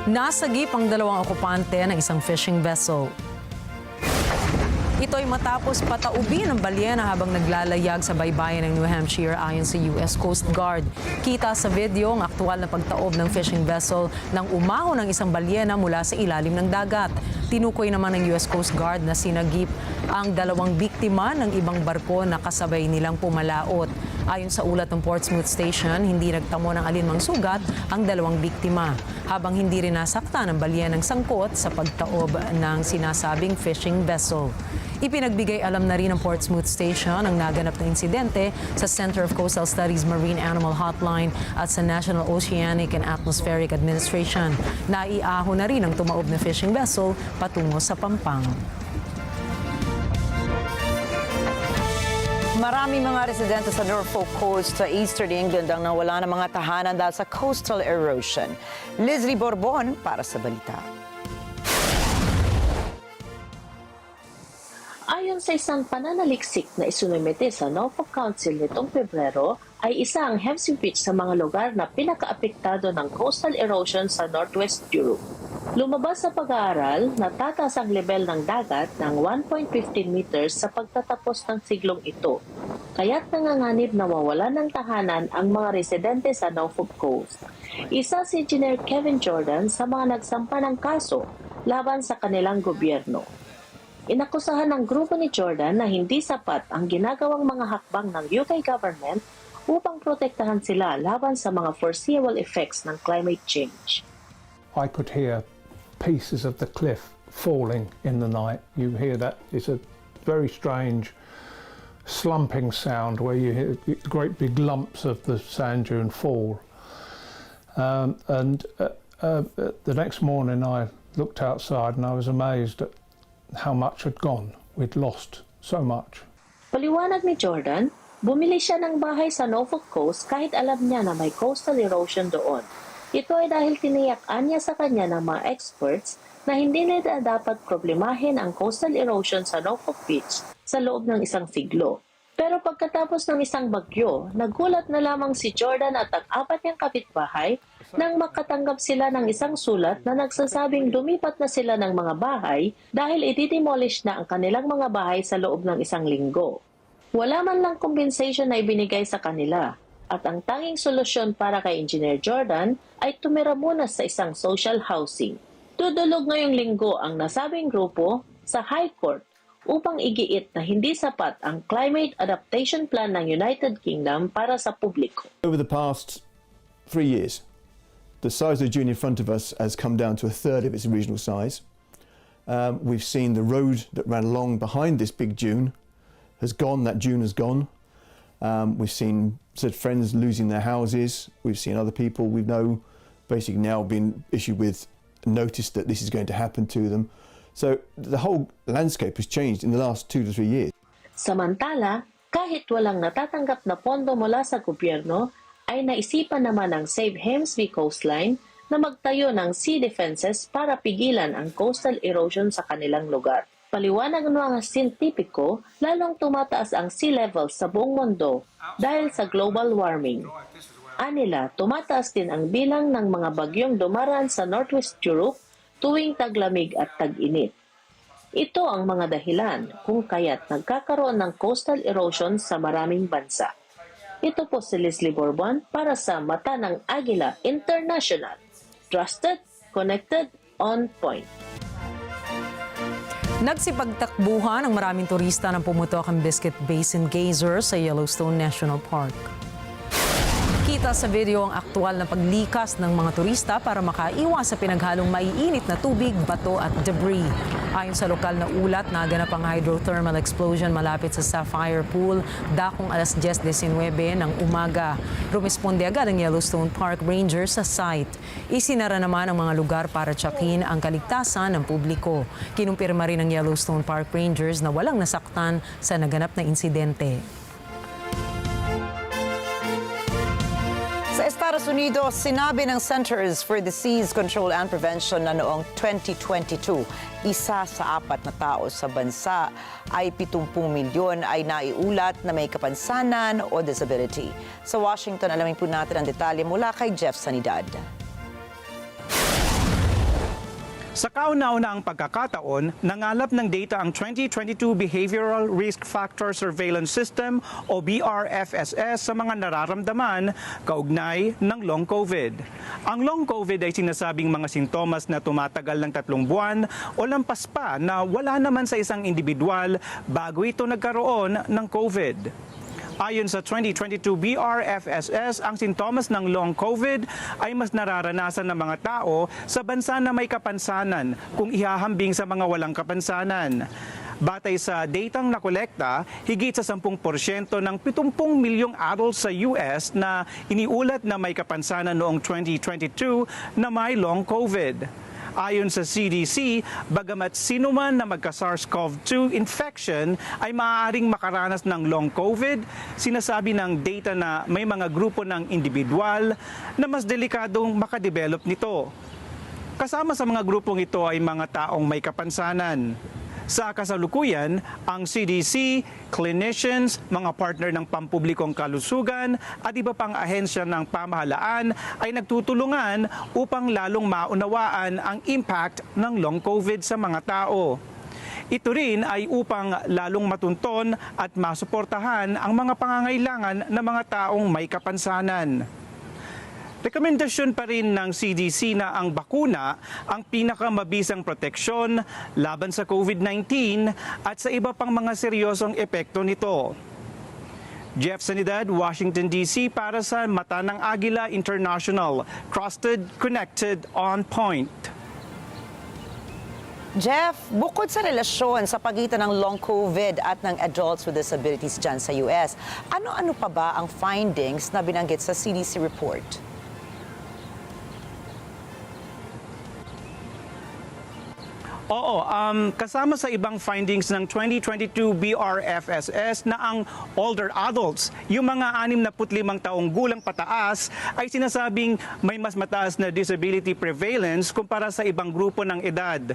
A: Nasagip ang 2 okupante ng isang fishing vessel. Ito ay matapos pataubin ng balyena habang naglalayag sa baybayin ng New Hampshire ayon sa US Coast Guard. Kita sa video ang aktwal na pagtaob ng fishing vessel nang umahon ng isang balyena mula sa ilalim ng dagat. Tinukoy naman ng US Coast Guard na sinagip ang 2 biktima ng ibang barko na kasabay nilang pumalaot. Ayon sa ulat ng Portsmouth Station, hindi nagtamo ng alinmang sugat ang 2 biktima, habang hindi rin nasaktan ng balyenang sangkot sa pagtaob ng sinasabing fishing vessel. Ipinagbigay alam na rin ng Portsmouth Station ang naganap na insidente sa Center of Coastal Studies Marine Animal Hotline at sa National Oceanic and Atmospheric Administration. Naiaho na rin ang tumaob na fishing vessel patungo sa Pampang.
B: Maraming mga residente sa Norfolk Coast sa Eastern England ang nawala ng mga tahanan dahil sa coastal erosion. Leslie Borbon para sa balita.
H: Ayon sa isang pananaliksik na isunumite sa Norfolk Council nitong Pebrero, ay isa ang Hempstead Beach sa mga lugar na pinakaapektado ng coastal erosion sa Northwest Europe. Lumabas sa pag-aaral na tataas ang level ng dagat ng 1.15 meters sa pagtatapos ng siglong ito. Kaya't nanganganib na mawalan ng tahanan ang mga residente sa Norfolk Coast. Isa si Engineer Kevin Jordan sa mga nagsampa ng kaso laban sa kanilang gobyerno. Inakusahan ng grupo ni Jordan na hindi sapat ang ginagawang mga hakbang ng UK government upang protektahan sila laban sa mga foreseeable effects ng climate change.
S: I could hear pieces of the cliff falling in the night. You hear that. It's a very strange slumping sound where you hear great big lumps of the sand dune fall. The next morning I looked outside and I was amazed at how much had gone. We'd lost so much.
H: Paliwanag ni Jordan, bumili siya ng bahay sa Norfolk Coast kahit alam niya na may coastal erosion doon. Ito ay dahil tiniyakan niya sa kanya ng mga experts na hindi nila dapat problemahin ang coastal erosion sa Norfolk Beach sa loob ng isang siglo. Pero pagkatapos ng isang bagyo, nagulat na lamang si Jordan at ang 4 niyang kapitbahay nang makatanggap sila ng isang sulat na nagsasabing lumipat na sila ng mga bahay dahil i-demolish na ang kanilang mga bahay sa loob ng isang linggo. Wala man lang compensation na ibinigay sa kanila at ang tanging solusyon para kay Engineer Jordan ay tumira muna sa isang social housing. Dudulog ngayong linggo ang nasabing grupo sa High Court upang igiit na hindi sapat ang climate adaptation plan ng United Kingdom para sa publiko.
T: Over the past 3 years, the size of the dune in front of us has come down to 1/3 of its original size. We've seen the road that ran along behind this big dune has gone, that dune has gone. We've seen friends losing their houses. We've seen other people we've basically now been issued with notice that this is going to happen to them. So the whole landscape has changed in the last 2 to 3 years.
H: Samantala, kahit walang natatanggap na pondo mula sa gobyerno, ay naisipan naman ng Save Hemsby Coastline na magtayo ng sea defenses para pigilan ang coastal erosion sa kanilang lugar. Paliwanag ng mga siyentipiko, lalong tumataas ang sea level sa buong mundo dahil sa global warming. Anila, tumataas din ang bilang ng mga bagyong dumaraan sa Northwest Europe tuwing taglamig at tag-init. Ito ang mga dahilan kung kaya't nagkakaroon ng coastal erosion sa maraming bansa. Ito po si Leslie Bourbon para sa Mata ng Agila International. Trusted, connected, on point.
A: Nagsipagtakbuhan ang maraming turista ng pumutok ang Biscuit Basin Geyser sa Yellowstone National Park. Kita sa video ang aktual na paglikas ng mga turista para makaiwas sa pinaghalong maiinit na tubig, bato at debris. Ayon sa lokal na ulat, naganap ang hydrothermal explosion malapit sa Sapphire Pool dakong alas 10:19 ng umaga. Rumisponde agad ang Yellowstone Park Rangers sa site. Isinara naman ang mga lugar para tsakin ang kaligtasan ng publiko. Kinumpirma rin ng Yellowstone Park Rangers na walang nasaktan sa naganap na insidente.
B: Sa Estados Unidos, sinabi ng Centers for Disease Control and Prevention na noong 2022, 1 sa 4 na tao sa bansa ay 70 milyon ay naiulat na may kapansanan o disability. Sa Washington, alamin po natin ang detalye mula kay Jeff Sanidad.
U: Sa kauna-unahang pagkakataon, nangalap ng data ang 2022 Behavioral Risk Factor Surveillance System o BRFSS sa mga nararamdaman kaugnay ng long COVID. Ang long COVID ay sinasabing mga sintomas na tumatagal ng 3 buwan o lampas pa na wala naman sa isang individual bago ito nagkaroon ng COVID. Ayon sa 2022 BRFSS, ang sintomas ng long COVID ay mas nararanasan ng mga tao sa bansa na may kapansanan kung ihahambing sa mga walang kapansanan. Batay sa datang nakolekta, higit sa 10% ng 70 milyong adults sa US na iniulat na may kapansanan noong 2022 na may long COVID. Ayon sa CDC, bagamat sino man na magka-SARS-CoV-2 infection ay maaaring makaranas ng long COVID, sinasabi ng data na may mga grupo ng individual na mas delikadong makadevelop nito. Kasama sa mga grupong ito ay mga taong may kapansanan. Sa kasalukuyan, ang CDC, clinicians, mga partner ng pampublikong kalusugan at iba pang ahensya ng pamahalaan ay nagtutulungan upang lalong maunawaan ang impact ng long COVID sa mga tao. Ito rin ay upang lalong matunton at masuportahan ang mga pangangailangan ng mga taong may kapansanan. Rekomendasyon pa rin ng CDC na ang bakuna ang pinakamabisang proteksyon laban sa COVID-19 at sa iba pang mga seryosong epekto nito. Jeff Sanidad, Washington DC para sa Mata ng Agila International. Trusted, connected, on point.
B: Jeff, bukod sa relasyon sa pagitan ng long COVID at ng adults with disabilities dyan sa US, ano-ano pa ba ang findings na binanggit sa CDC report?
U: Oo, kasama sa ibang findings ng 2022 BRFSS na ang older adults, yung mga 65 taong gulang pataas, ay sinasabing may mas mataas na disability prevalence kumpara sa ibang grupo ng edad.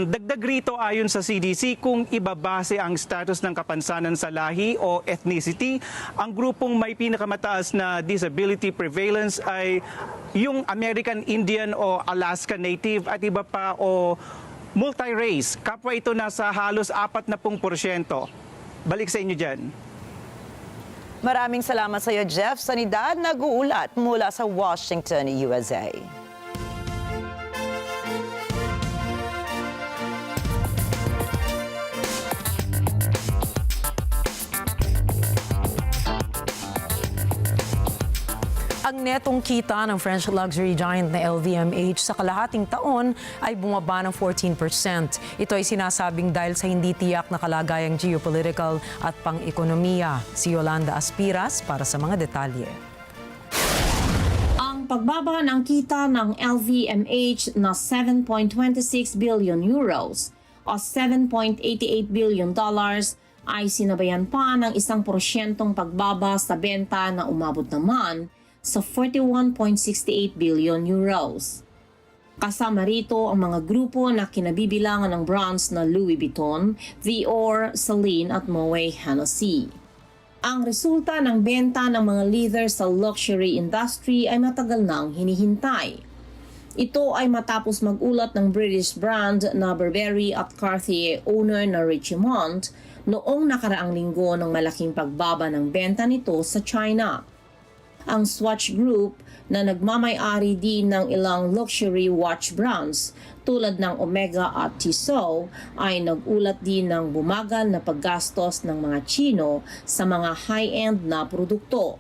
U: Dagdag rito ayon sa CDC, kung ibabase ang status ng kapansanan sa lahi o ethnicity, ang grupong may pinakamataas na disability prevalence ay yung American Indian o Alaska Native at iba pa o multi-race. Kapwa ito nasa halos 40%. Balik sa inyo dyan.
B: Maraming salamat sa iyo, Jeff Sanidad, nag-uulat mula sa Washington, USA.
A: Ang netong kita ng French luxury giant na LVMH sa kalahating taon ay bumaba ng 14%. Ito ay sinasabing dahil sa hindi tiyak na kalagayang geopolitical at pang-ekonomiya. Si Yolanda Aspiras para sa mga detalye.
V: Ang
C: Ang pagbaba ng kita ng LVMH na 7.26 billion euros o 7.88 billion dollars ay sinabayan pa ng 1% pagbaba sa benta na umabot naman sa 41.68 billion euros. Kasama rito ang mga grupo na kinabibilangan ng brands na Louis Vuitton, Dior, Celine at Moet Hennessy. Ang resulta ng benta ng mga leader sa luxury industry ay matagal nang hinihintay. Ito ay matapos magulat ng British brand na Burberry at Cartier owner na Richemont noong nakaraang linggo ng malaking pagbaba ng benta nito sa China. Ang Swatch Group na nagmamay-ari din ng ilang luxury watch brands tulad ng Omega at Tissot ay nagulat din ng bumagal na paggastos ng mga Chino sa mga high-end na produkto.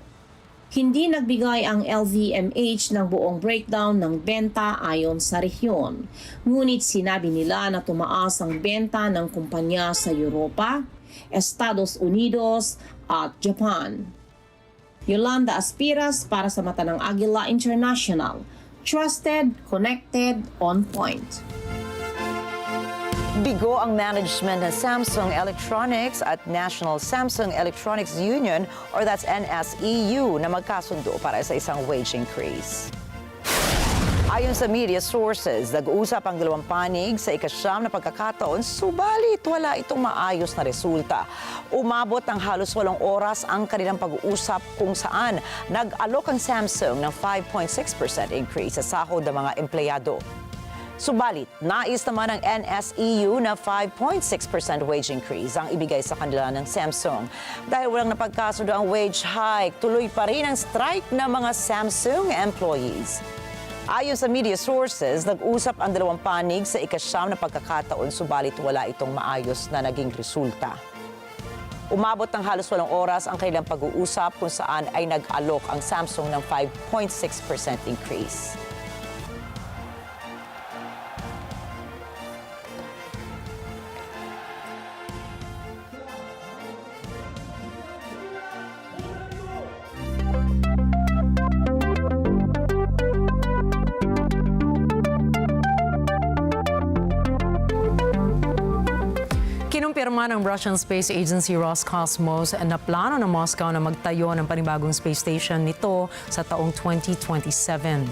C: Hindi nagbigay ang LVMH ng buong breakdown ng benta ayon sa rehiyon. Ngunit sinabi nila na tumaas ang benta ng kumpanya sa Europa, Estados Unidos at Japan. Yolanda Aspiras para sa Mata ng Agila International. Trusted, connected, on point.
B: Bigo ang management ng Samsung Electronics at National Samsung Electronics Union or that's NSEU na magkasundo para sa isang wage increase. Ayon sa media sources, nag-uusap ang dalawang panig sa ika-9 na pagkakataon, subalit wala itong maayos na resulta. Umabot ng halos 8 oras ang kanilang pag-uusap kung saan nag-alok ang Samsung ng 5.6% increase sa sahod ng mga empleyado. Subalit, nais naman ng NSEU na 5.6% wage increase ang ibigay sa kanila ng Samsung. Dahil walang napagkasundo ang wage hike, tuloy pa rin ang strike ng mga Samsung employees. Ayon sa media sources, nag-usap ang dalawang panig sa ika-9 na pagkakataon, subalit wala itong maayos na naging resulta. Umabot ng halos 8 oras ang kanilang pag-uusap kung saan ay nag-alok ang Samsung ng 5.6% increase.
A: Kinumpirma ng Russian Space Agency Roscosmos na plano ng Moscow na magtayo ng panibagong space station nito sa taong 2027.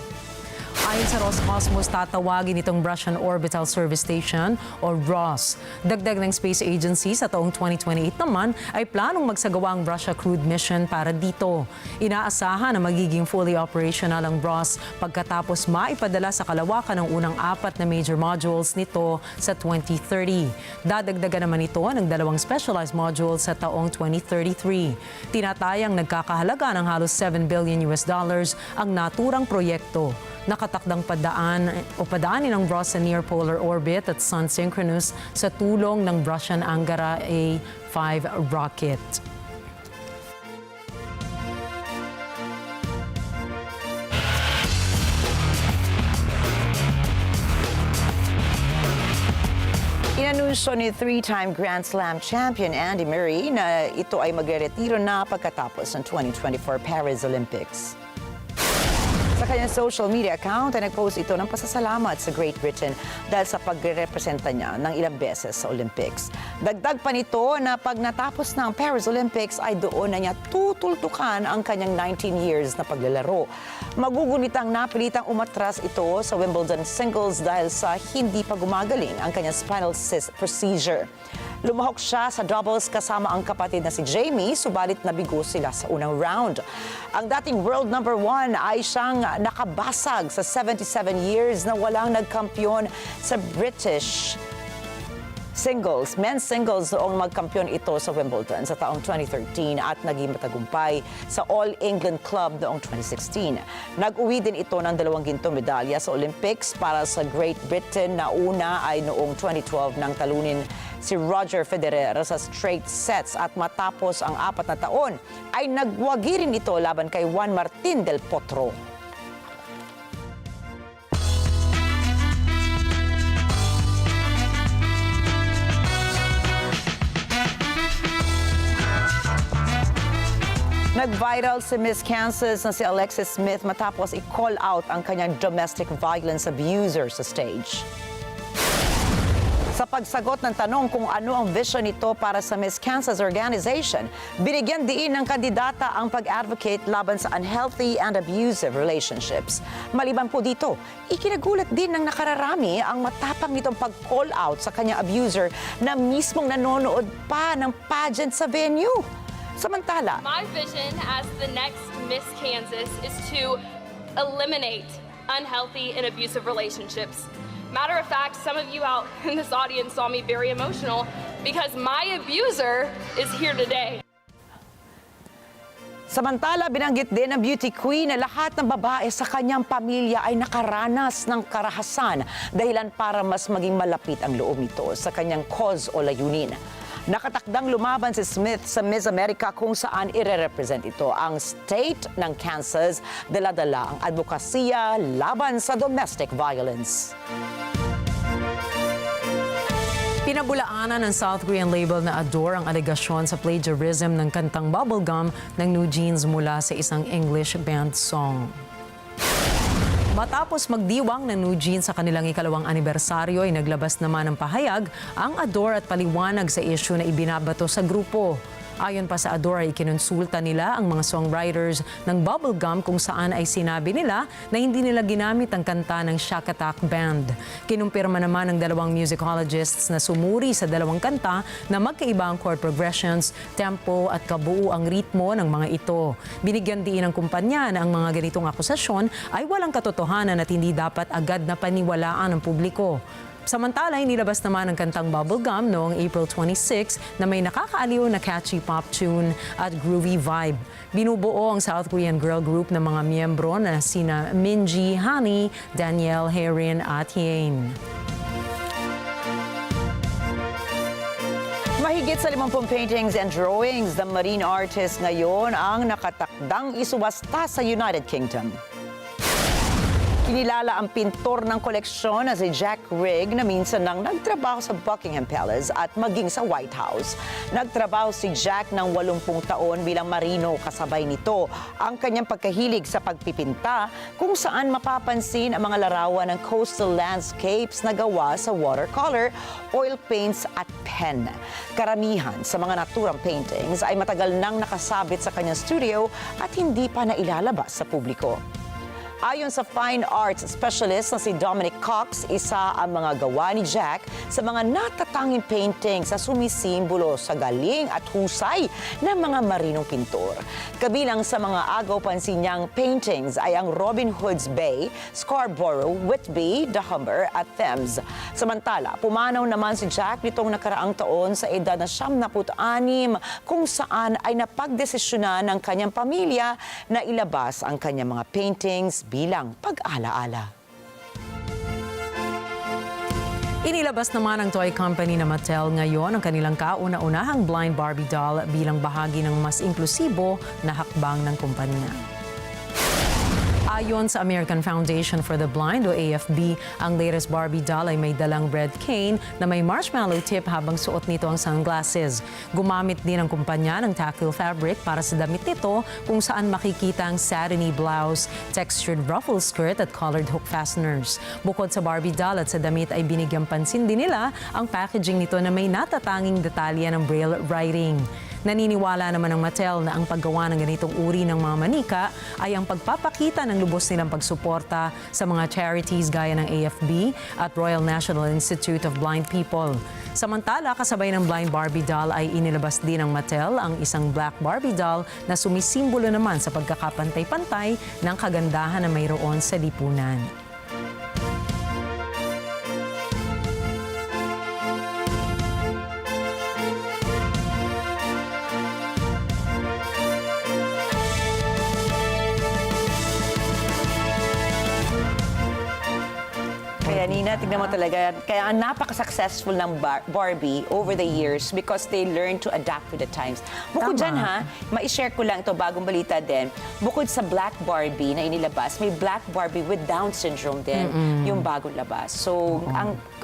A: Ayon sa Roscosmos, tatawagin itong Russian Orbital Service Station o ROS. Dagdag ng Space Agency sa taong 2028 naman ay planong magsagawa ang Russia crewed mission para dito. Inaasahan na magiging fully operational ang ROS pagkatapos maipadala sa kalawakan ng unang 4 na major modules nito sa 2030. Dadagdagan naman ito ng 2 specialized modules sa taong 2033. Tinatayang nagkakahalaga ng halos $7 billion ang naturang proyekto. Nakatakdang padaanin ng ROS sa near-polar orbit at sun-synchronous sa tulong ng Russian Angara A-5 rocket.
B: Inanunsyo ni 3-time Grand Slam champion Andy Murray na ito ay magre-retiro na pagkatapos ng 2024 Paris Olympics. Sa kanyang social media account ay nag-post ito ng pasasalamat sa Great Britain dahil sa pagre-representa niya ng ilang beses sa Olympics. Dagdag pa nito na pag natapos na ang Paris Olympics ay doon na niya tutultukan ang kanyang 19 years na paglalaro. Magugunitang napilitang umatras ito sa Wimbledon singles dahil sa hindi pa gumagaling ang kanyang spinal cyst procedure. Lumahok siya sa doubles kasama ang kapatid na si Jamie, subalit nabigo sila sa unang round. Ang dating world number 1 ay siyang nakabasag sa 77 years na walang nagkampiyon sa British singles, men's singles noong magkampiyon ito sa Wimbledon sa taong 2013 at naging matagumpay sa All England Club noong 2016. Nag-uwi din ito ng 2 gintong medalya sa Olympics para sa Great Britain na una ay noong 2012 nang talunin si Roger Federer sa straight sets at matapos ang 4 na taon ay nagwagi rin ito laban kay Juan Martin del Potro. Nag-viral si Miss Kansas na si Alexis Smith matapos i-call out ang kanyang domestic violence abuser sa stage. Sa pagsagot ng tanong kung ano ang vision nito para sa Miss Kansas organization, binigyan diin ng kandidata ang pag-advocate laban sa unhealthy and abusive relationships. Maliban po dito, ikinagulat din ng nakararami ang matapang nitong pag-call out sa kanyang abuser na mismong nanonood pa ng pageant sa venue. Samantala,
D: my vision as the next Miss Kansas is to eliminate unhealthy and abusive relationships. Matter of fact, some of you out in this audience saw me very emotional because my abuser is here today.
B: Samantala, binanggit din ng beauty queen na lahat ng babae sa kanyang pamilya ay nakaranas ng karahasan dahilan para mas maging malapit ang loob nito sa kanyang cause o layunin. Nakatakdang lumaban si Smith sa Miss America kung saan ire-represent ito ang state ng Kansas, dala-dala ang advokasya laban sa domestic violence.
A: Pinabulaanan ng South Korean label na Adore ang alegasyon sa plagiarism ng kantang Bubblegum ng New Jeans mula sa isang English band song. Matapos magdiwang ng New Jeans sa kanilang ikalawang anibersaryo ay naglabas naman ng pahayag ang Adore at paliwanag sa issue na ibinabato sa grupo. Ayon pa sa Adore ay kinonsulta nila ang mga songwriters ng Bubblegum kung saan ay sinabi nila na hindi nila ginamit ang kanta ng Shack Attack Band. Kinumpirma naman ng dalawang musicologists na sumuri sa dalawang kanta na magkaiba ang chord progressions, tempo at kabuuang ritmo ng mga ito. Binigyan din ng kumpanya na ang mga ganitong akusasyon ay walang katotohanan at hindi dapat agad na paniwalaan ng publiko. Samantala, inilabas naman ang kantang Bubblegum noong April 26 na may nakakaaliw na catchy pop tune at groovy vibe. Binubuo ang South Korean girl group ng mga miyembro na sina Minji, Hani, Danielle, Herin at Hien.
B: Mahigit sa 50 paintings and drawings ng marine artist ngayon ang nakatakdang isubasta sa United Kingdom. Kinilala ang pintor ng koleksyon na si Jack Rigg na minsan nang nagtrabaho sa Buckingham Palace at maging sa White House. Nagtrabaho si Jack ng 80 taon bilang marino, kasabay nito ang kanyang pagkahilig sa pagpipinta kung saan mapapansin ang mga larawan ng coastal landscapes na gawa sa watercolor, oil paints at pen. Karamihan sa mga naturang paintings ay matagal nang nakasabit sa kanyang studio at hindi pa nailalabas sa publiko. Ayon sa fine arts specialist na si Dominic Cox, isa ang mga gawa ni Jack sa mga natatanging paintings sa sumisimbolo sa galing at husay ng mga marinong pintor. Kabilang sa mga agaw-pansin niyang paintings ay ang Robin Hood's Bay, Scarborough, Whitby, The Humber at Thames. Samantala, pumanaw naman si Jack nitong nakaraang taon sa edad na 76 kung saan ay napagdesisyonan ng kanyang pamilya na ilabas ang kanyang mga paintings bilang pag-alaala.
A: Inilabas naman ng toy company na Mattel ngayon ang kanilang kauna-unahang blind Barbie doll bilang bahagi ng mas inklusibo na hakbang ng kumpanya. Ayon sa American Foundation for the Blind o AFB, ang latest Barbie doll ay may dalang red cane na may marshmallow tip habang suot nito ang sunglasses. Gumamit din ang kumpanya ng tactile fabric para sa damit nito kung saan makikita ang satiny blouse, textured ruffle skirt at colored hook fasteners. Bukod sa Barbie doll at sa damit ay binigyang pansin din nila ang packaging nito na may natatanging detalye ng braille writing. Naniniwala naman ng Mattel na ang paggawa ng ganitong uri ng mga manika ay ang pagpapakita ng lubos nilang pagsuporta sa mga charities gaya ng AFB at Royal National Institute of Blind People. Samantala, kasabay ng blind Barbie doll ay inilabas din ng Mattel ang isang black Barbie doll na sumisimbolo naman sa pagkakapantay-pantay ng kagandahan na mayroon sa lipunan.
B: Kaya Carina, tignan mo talaga, kaya ang napaka-successful ng Barbie over the years because they learn to adapt to the times. Bukod dyan ma-share ko lang ito, bagong balita din. Bukod sa Black Barbie na inilabas, may Black Barbie with Down syndrome din, yung bagong labas. So,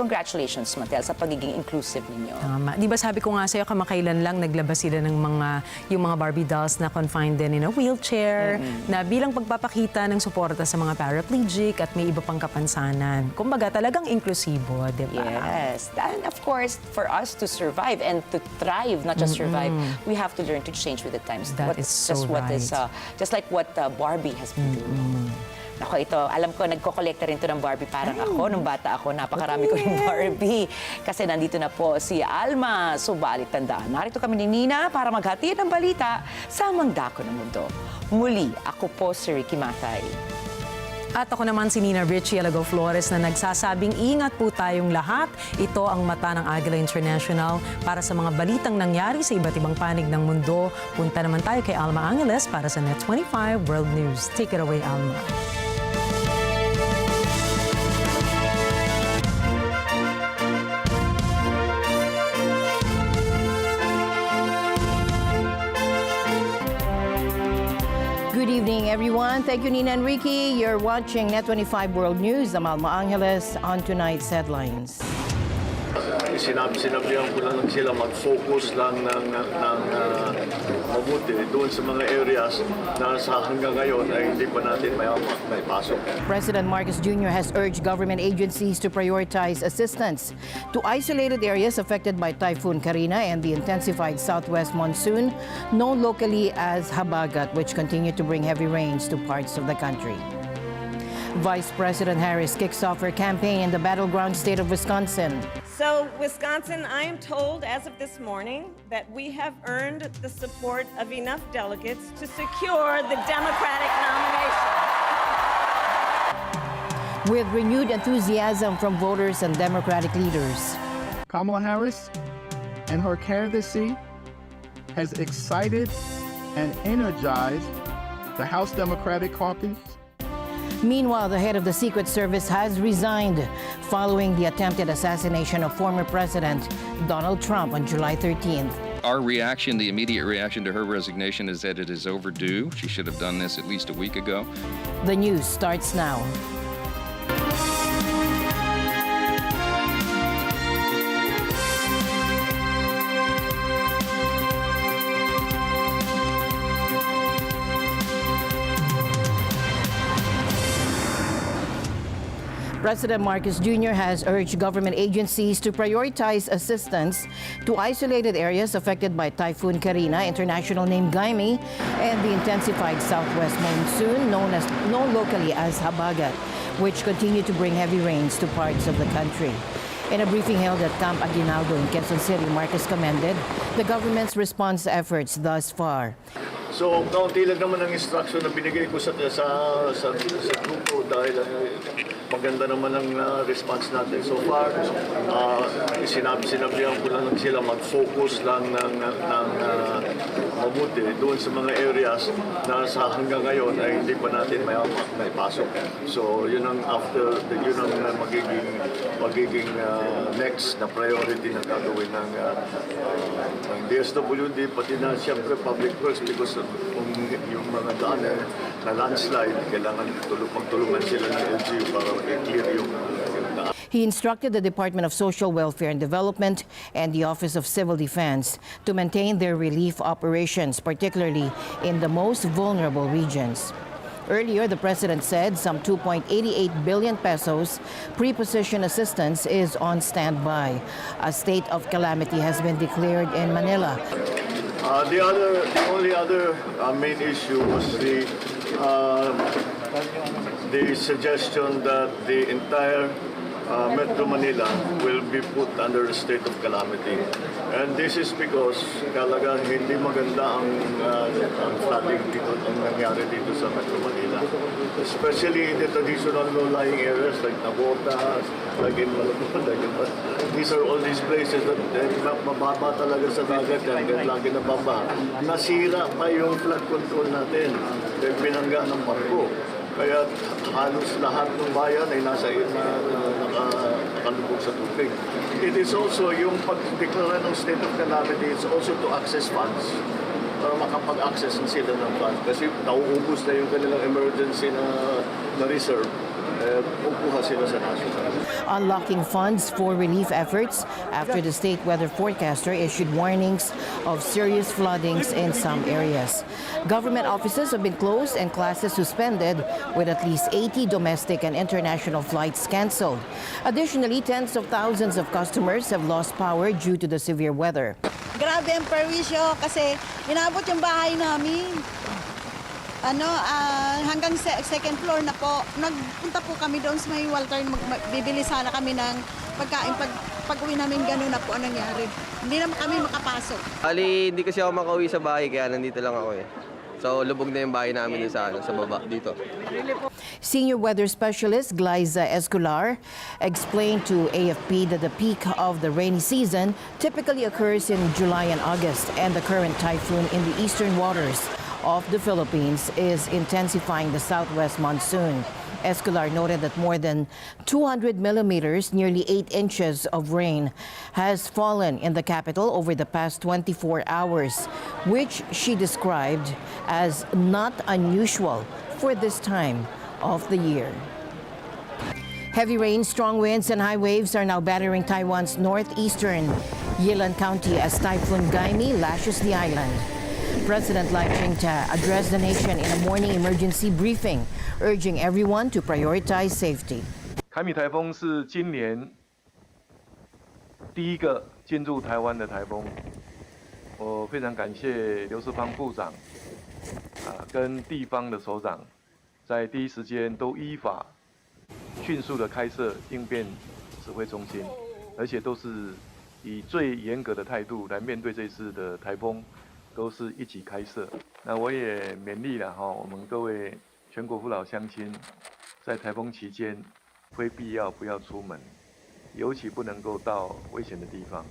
B: congratulations, Matel, sa pagiging inclusive ninyo.
A: Tama. Di ba sabi ko nga sa'yo, kamakailan lang naglabas sila ng yung mga Barbie dolls na confined din in a wheelchair, na bilang pagpapakita ng suporta sa mga paraplegic at may iba pang kapansanan. Kumbaga, talagang inklusibo, di ba?
B: Yes. And of course, for us to survive and to thrive, not just survive, we have to learn to change with the times.
A: That is so right.
B: Just like what Barbie has been doing. Ako, ito, alam ko, nagko-collecta rin ito ng Barbie. Parang ako, nung bata ako, napakarami ko rin Barbie. Kasi nandito na po si Alma. Subalit tandaan. Narito kami ni Nina para maghatid ng balita sa Mangdako ng Mundo. Muli, ako po si Ricky Matay.
A: At ako naman si Nina Richie Alago Flores na nagsasabing ingat po tayong lahat. Ito ang mata ng Agila International para sa mga balitang nangyari sa iba't ibang panig ng mundo. Punta naman tayo kay Alma Angeles para sa Net 25 World News. Take it away, Alma.
F: Good evening, everyone. Thank you, Nina and Ricky. You're watching Net 25 World News. I'm Alma Angeles on tonight's headlines.
V: Sinabihan ko lang sila mag-focus lang ng mabuti doon sa mga areas na sa hanggang ngayon ay hindi pa natin may pasok.
F: President Marcos Jr. has urged government agencies to prioritize assistance to isolated areas affected by Typhoon Carina and the intensified southwest monsoon, known locally as Habagat, which continue to bring heavy rains to parts of the country. Vice President Harris kicks off her campaign in the battleground state of Wisconsin.
L: So, Wisconsin, I am told as of this morning that we have earned the support of enough delegates to secure the Democratic nomination.
F: With renewed enthusiasm from voters and Democratic leaders.
W: Kamala Harris and her candidacy has excited and energized the House Democratic Caucus.
F: Meanwhile, the head of the Secret Service has resigned following the attempted assassination of former President Donald Trump on July 13th.
J: Our reaction, the immediate reaction to her resignation is that it is overdue. She should have done this at least a week ago.
F: The news starts now. President Marcos Jr. has urged government agencies to prioritize assistance to isolated areas affected by Typhoon Carina, international name Gaimi, and the intensified southwest monsoon known locally as Habagat, which continue to bring heavy rains to parts of the country. In a briefing held at Camp Aguinaldo in Quezon City, Marcos commended the government's response efforts thus far.
V: So, kaunti lang naman ang instruction na binigay ko sa grupo dahil maganda naman ang response natin. So far, sinabihan ko lang sila mag-focus lang ng mabuti doon sa mga areas na sa hanggang ngayon ay hindi pa natin may pasok. So, yun ang magiging next na priority na gagawin ng DSWD, pati na siyempre Public Works because kung yung mga daan na landslide, kailangan tulungan sila ng LGU para i-clear yung daan.
F: He instructed the Department of Social Welfare and Development and the Office of Civil Defense to maintain their relief operations, particularly in the most vulnerable regions. Earlier, the president said some 2.88 billion pesos pre-position assistance is on standby. A state of calamity has been declared in Manila.
V: The only other main issue was the suggestion that the entire Metro Manila will be put under a state of calamity. And this is because talagang hindi maganda ang flooding dito, ang nangyari dito sa Metro Manila. Especially in the traditional low-lying areas like Nabota, like in Malabon, these are all these places that mababa talaga sa dagat yan, lagi nababa. Nasira pa yung flood control natin, binangga ng barko. Kaya halos lahat ng bayan ay nakalubog sa tubig. It is also yung pag-declare ng state of calamity, it's also to access funds para makapag-access sila ng funds. Kasi nauubos na yung kanilang emergency na reserve. Pupuha sila sa national.
F: Unlocking funds for relief efforts after the state weather forecaster issued warnings of serious floodings in some areas. Government offices have been closed and classes suspended, with at least 80 domestic and international flights canceled. Additionally, tens of thousands of customers have lost power due to the severe weather.
P: Grabe ang perwisyo kasi inabot yung bahay namin. Hanggang second floor na po. Nagpunta po kami doon sa may Walter, bibili sana kami ng pagkain. Pag-uwi namin gano'n na po ang nangyari. Hindi naman kami makapasok.
I: Hindi kasi ako makauwi sa bahay kaya nandito lang ako eh. So lubog na yung bahay namin sa baba dito.
F: Senior weather specialist Glyza Escolar explained to AFP that the peak of the rainy season typically occurs in July and August, and the current typhoon in the eastern waters of the Philippines is intensifying the southwest monsoon. Escolar noted that more than 200 millimeters, nearly 8 inches of rain, has fallen in the capital over the past 24 hours, which she described as not unusual for this time of the year. Heavy rain, strong winds, and high waves are now battering Taiwan's northeastern Yilan County as Typhoon Gaimi lashes the island. President Lai Ching-te addressed the nation in a morning emergency briefing, urging everyone to prioritize safety.
K: 凯米台风是今年第一个进入台湾的台风，我非常感谢刘世芳部长跟地方的首长，在第一时间都依法迅速的开设应变指挥中心，而且都是以最严格的态度来面对这次的台风。 都是一起开设，那我也勉励了我们各位全国父老乡亲，在台风期间，非必要不要出门，尤其不能够到危险的地方。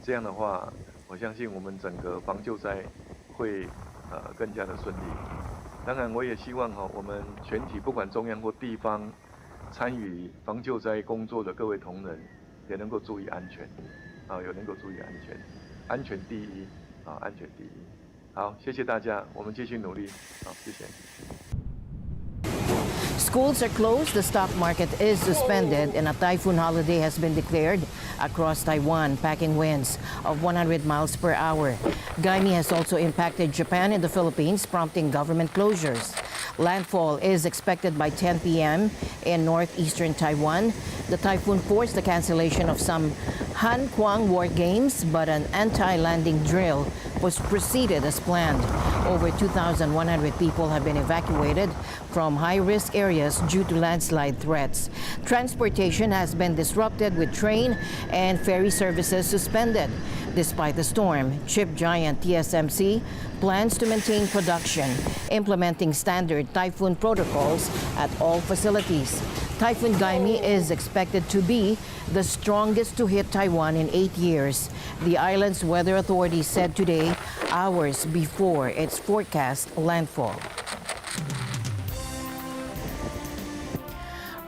K: 这样的话，我相信我们整个防救灾会更加的顺利。当然，我也希望我们全体不管中央或地方参与防救灾工作的各位同仁，也能够注意安全，也能够注意安全。 安全第一，安全第一。好，谢谢大家，我们继续努力。好，谢谢。
F: Schools are closed, the stock market is suspended, and a typhoon holiday has been declared across Taiwan, packing winds of 100 miles per hour. Gaimi has also impacted Japan and the Philippines, prompting government closures. Landfall is expected by 10 p.m. in northeastern Taiwan. The typhoon forced the cancellation of some Han Kuang War Games, but an anti-landing drill was proceeded as planned. Over 2,100 people have been evacuated from high-risk areas due to landslide threats. Transportation has been disrupted with train and ferry services suspended. Despite the storm, chip giant TSMC plans to maintain production, implementing standard typhoon protocols at all facilities. Typhoon Gaimi is expected to be the strongest to hit Taiwan in 8 years. The island's weather authority said today, hours before its forecast landfall.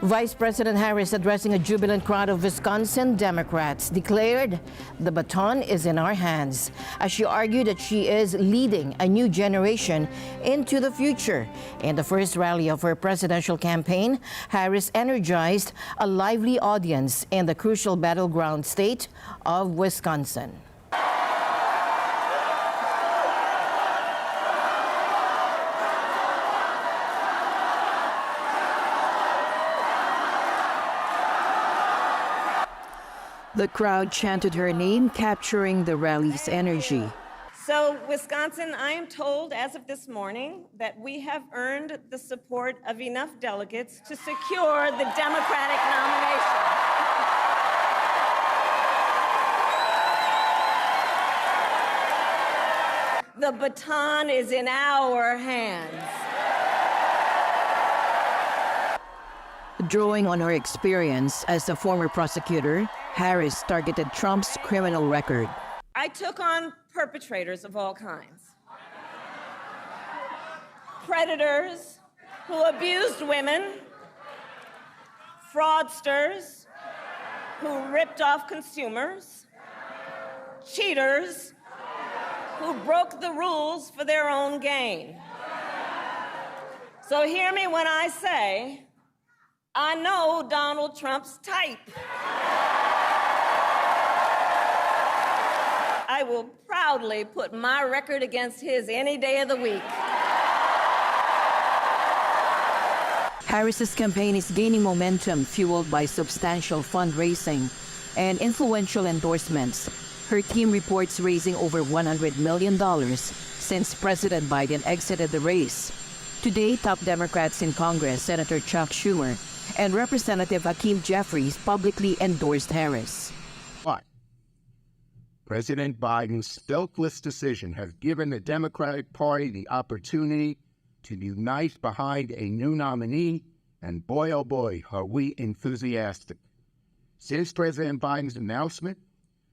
F: Vice President Harris, addressing a jubilant crowd of Wisconsin Democrats, declared the baton is in our hands, as she argued that she is leading a new generation into the future. In the first rally of her presidential campaign, Harris energized a lively audience in the crucial battleground state of Wisconsin.
N: The crowd chanted her name, capturing the rally's energy.
L: So, Wisconsin, I am told as of this morning that we have earned the support of enough delegates to secure the Democratic nomination. The baton is in our hands.
N: Drawing on her experience as a former prosecutor, Harris targeted Trump's criminal record.
L: I took on perpetrators of all kinds. Predators, who abused women, fraudsters who ripped off consumers, cheaters who broke the rules for their own gain. So hear me when I say, I know Donald Trump's type. I will proudly put my record against his any day of the week.
N: Harris's campaign is gaining momentum, fueled by substantial fundraising and influential endorsements. Her team reports raising over $100 million since President Biden exited the race. Today, top Democrats in Congress, Senator Chuck Schumer and Representative Hakeem Jeffries, publicly endorsed Harris.
W: But President Biden's selfless decision has given the Democratic Party the opportunity to unite behind a new nominee, and boy, oh boy, are we enthusiastic. Since President Biden's announcement,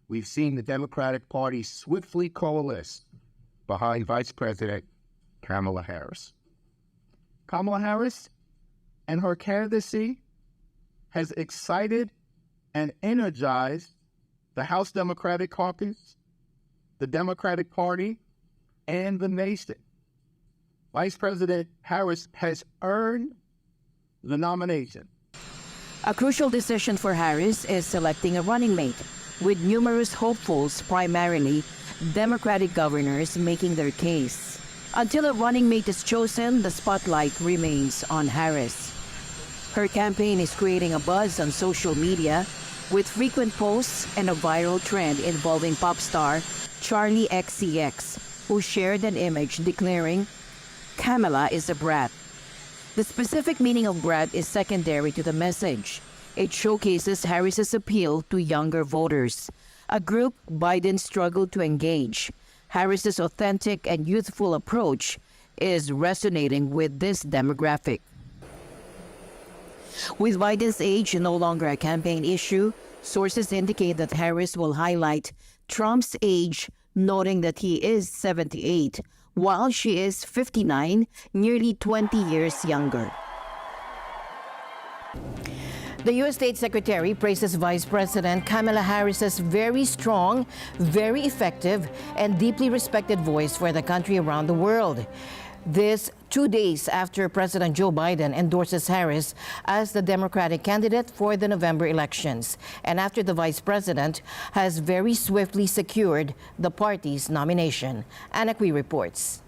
W: we've seen the Democratic Party swiftly coalesce behind Vice President Kamala Harris. Kamala Harris and her candidacy has excited and energized the House Democratic Caucus, the Democratic Party, and the nation. Vice President Harris has earned the nomination.
N: A crucial decision for Harris is selecting a running mate, with numerous hopefuls, primarily Democratic governors, making their case. Until a running mate is chosen, the spotlight remains on Harris. Her campaign is creating a buzz on social media, with frequent posts and a viral trend involving pop star Charli XCX, who shared an image declaring, "Kamala is a brat." The specific meaning of brat is secondary to the message. It showcases Harris's appeal to younger voters, a group Biden struggled to engage. Harris's authentic and youthful approach is resonating with this demographic. With Biden's age no longer a campaign issue, sources indicate that Harris will highlight Trump's age, noting that he is 78, while she is 59, nearly 20 years younger. The U.S. State Secretary praises Vice President Kamala Harris's very strong, very effective, and deeply respected voice for the country around the world. This 2 days after President Joe Biden endorses Harris as the Democratic candidate for the November elections, and after the Vice President has very swiftly secured the party's nomination. Anna Cui reports.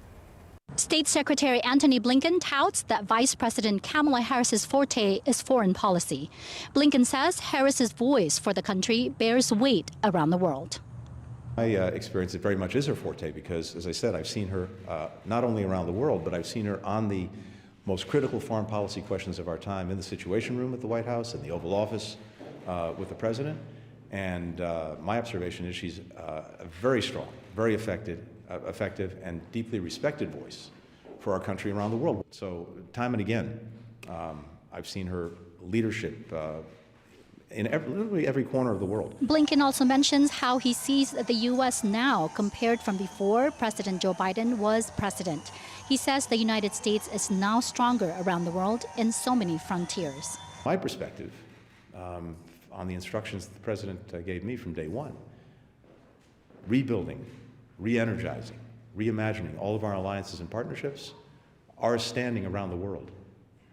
M: State Secretary Antony Blinken touts that Vice President Kamala Harris's forte is foreign policy. Blinken says Harris's voice for the country bears weight around the world.
O: My experience, it very much is her forte because, as I said, I've seen her not only around the world, but I've seen her on the most critical foreign policy questions of our time in the Situation Room at the White House, in the Oval Office with the President. And my observation is she's a very strong, very effective, and deeply respected voice for our country around the world. So time and again, I've seen her leadership in literally every corner of the world.
M: Blinken also mentions how he sees the U.S. now compared from before President Joe Biden was president. He says the United States is now stronger around the world in so many frontiers.
O: My perspective on the instructions the President gave me from day one, rebuilding, re-energizing, reimagining all of our alliances and partnerships, our standing around the world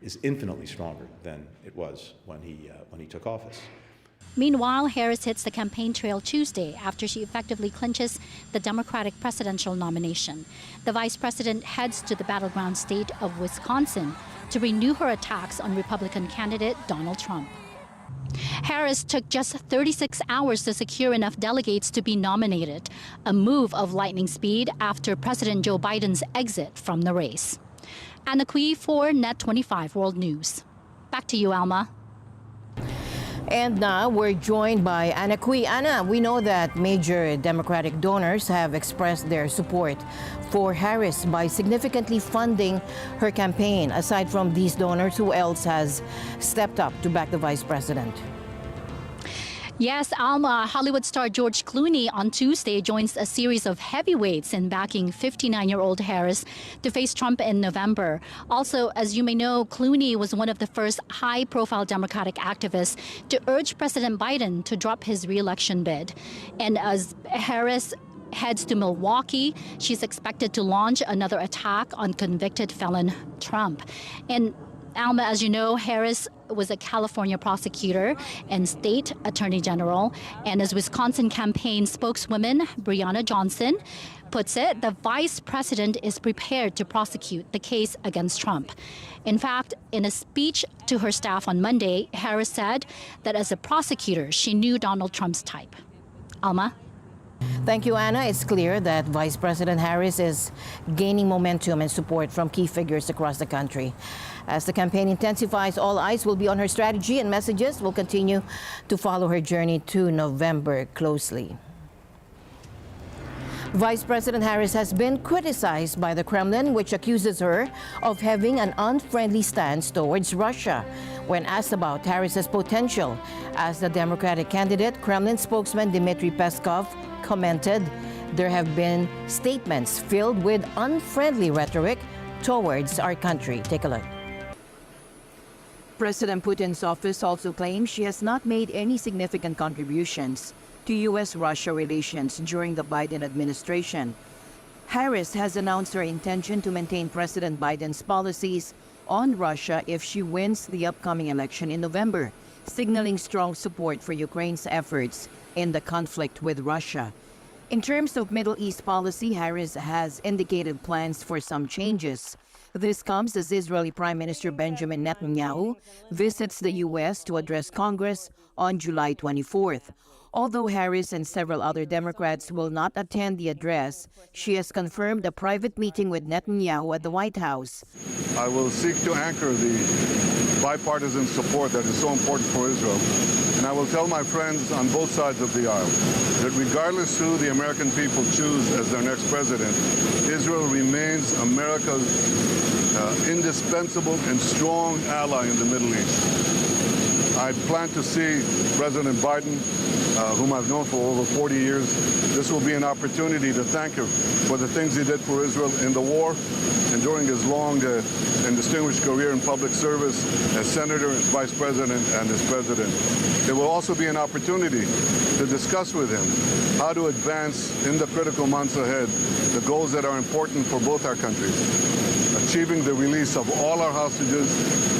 O: is infinitely stronger than it was when he took office.
M: Meanwhile, Harris hits the campaign trail Tuesday after she effectively clinches the Democratic presidential nomination. The vice president heads to the battleground state of Wisconsin to renew her attacks on Republican candidate Donald Trump. Harris took just 36 hours to secure enough delegates to be nominated, a move of lightning speed after President Joe Biden's exit from the race. Anna Cui for Net 25 World News. Back to you, Alma.
F: And now we're joined by Anna Cui. Anna, we know that major Democratic donors have expressed their support for Harris by significantly funding her campaign. Aside from these donors, who else has stepped up to back the vice president?
M: Yes, Alma, Hollywood star George Clooney on Tuesday joins a series of heavyweights in backing 59-year-old Harris to face Trump in November. Also, as you may know, Clooney was one of the first high-profile Democratic activists to urge President Biden to drop his re-election bid. And as Harris heads to Milwaukee, she's expected to launch another attack on convicted felon Trump. And Alma, as you know, Harris was a California prosecutor and state attorney general. And as Wisconsin campaign spokeswoman Brianna Johnson puts it, the vice president is prepared to prosecute the case against Trump. In fact, in a speech to her staff on Monday, Harris said that as a prosecutor, she knew Donald Trump's type. Alma?
F: Thank you, Anna. It's clear that Vice President Harris is gaining momentum and support from key figures across the country. As the campaign intensifies, all eyes will be on her strategy, and messages will continue to follow her journey to November closely. Vice President Harris has been criticized by the Kremlin, which accuses her of having an unfriendly stance towards Russia. When asked about Harris's potential as the Democratic candidate, Kremlin spokesman Dmitry Peskov commented, "There have been statements filled with unfriendly rhetoric towards our country." Take a look.
N: President Putin's office also claims she has not made any significant contributions to U.S.-Russia relations during the Biden administration. Harris has announced her intention to maintain President Biden's policies on Russia if she wins the upcoming election in November, signaling strong support for Ukraine's efforts in the conflict with Russia. In terms of Middle East policy, Harris has indicated plans for some changes. This comes as Israeli Prime Minister Benjamin Netanyahu visits the U.S. to address Congress on July 24th. Although Harris and several other Democrats will not attend the address, she has confirmed a private meeting with Netanyahu at the White House.
E: I will seek to anchor the bipartisan support that is so important for Israel. And I will tell my friends on both sides of the aisle that regardless who the American people choose as their next president, Israel remains America's indispensable and strong ally in the Middle East. I plan to see President Biden, whom I've known for over 40 years. This will be an opportunity to thank him for the things he did for Israel in the war and during his long and distinguished career in public service as senator, as vice president, and as president. It will also be an opportunity to discuss with him how to advance in the critical months ahead the goals that are important for both our countries. Achieving the release of all our hostages,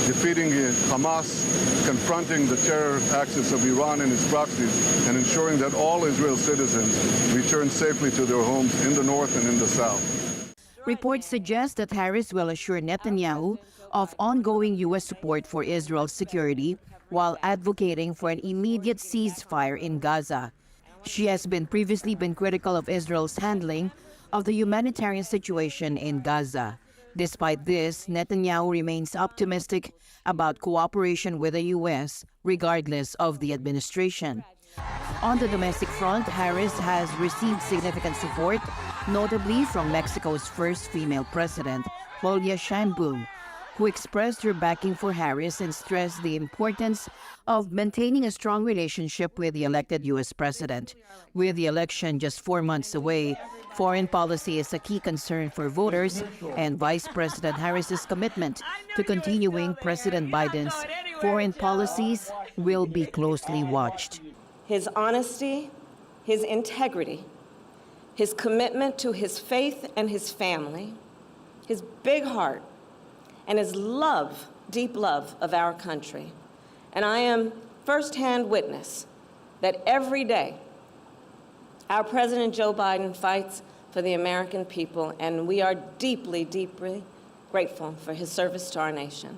E: defeating Hamas, confronting the terror axis of Iran and its proxies, and ensuring that all Israel citizens return safely to their homes in the north and in the south.
N: Reports suggest that Harris will assure Netanyahu of ongoing U.S. support for Israel's security while advocating for an immediate ceasefire in Gaza. She has previously been critical of Israel's handling of the humanitarian situation in Gaza. Despite this, Netanyahu remains optimistic about cooperation with the U.S. regardless of the administration. On the domestic front, Harris has received significant support, notably from Mexico's first female president, Claudia Sheinbaum, who expressed her backing for Harris and stressed the importance of maintaining a strong relationship with the elected U.S. president. With the election just 4 months away, foreign policy is a key concern for voters, and Vice President Harris's commitment to continuing President Biden's foreign policies will be closely watched.
L: His honesty, his integrity, his commitment to his faith and his family, his big heart, and his love, deep love of our country. And I am firsthand witness that every day our President Joe Biden fights for the American people, and we are deeply, deeply grateful for his service to our nation.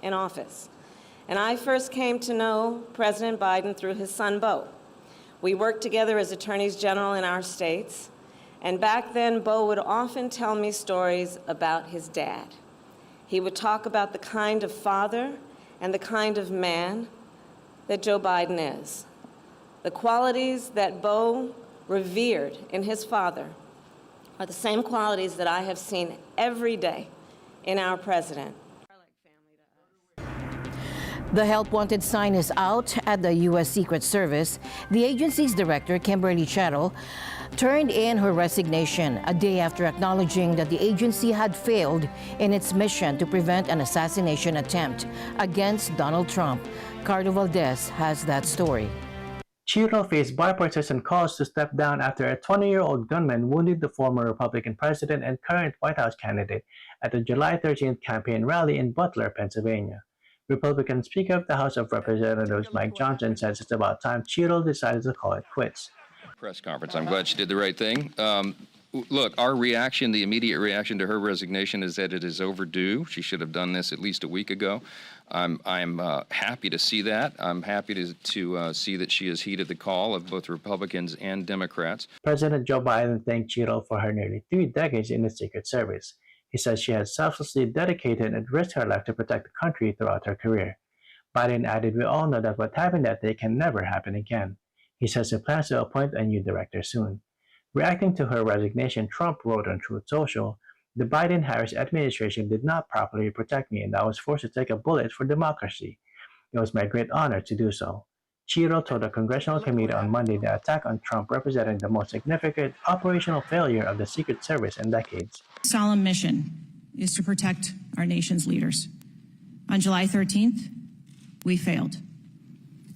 L: In office. And I first came to know President Biden through his son, Beau. We worked together as attorneys general in our states, and back then, Beau would often tell me stories about his dad. He would talk about the kind of father and the kind of man that Joe Biden is. The qualities that Beau revered in his father are the same qualities that I have seen every day in our president.
F: The help wanted sign is out at the U.S. Secret Service. The agency's director, Kimberly Chettle, turned in her resignation a day after acknowledging that the agency had failed in its mission to prevent an assassination attempt against Donald Trump. Carlo Valdez has that story.
G: Chettle faced bipartisan calls to step down after a 20-year-old gunman wounded the former Republican president and current White House candidate at the July 13th campaign rally in Butler, Pennsylvania. Republican Speaker of the House of Representatives Mike Johnson says it's about time Chettle decided to call it quits.
J: Press conference. I'm glad she did the right thing. Look, our reaction, the immediate reaction to her resignation is that it is overdue. She should have done this at least a week ago. I'm happy to see that. I'm happy to see that she has heeded the call of both Republicans and Democrats.
G: President Joe Biden thanked Chettle for her nearly 3 decades in the Secret Service. He says she has selflessly dedicated and risked her life to protect the country throughout her career. Biden added, "We all know that what happened that day can never happen again." He says he plans to appoint a new director soon. Reacting to her resignation, Trump wrote on Truth Social, "The Biden-Harris administration did not properly protect me, and I was forced to take a bullet for democracy. It was my great honor to do so." Chettle told a congressional committee on Monday the attack on Trump represented the most significant operational failure of the Secret Service in decades.
Q: Solemn mission is to protect our nation's leaders. On July 13th, we failed.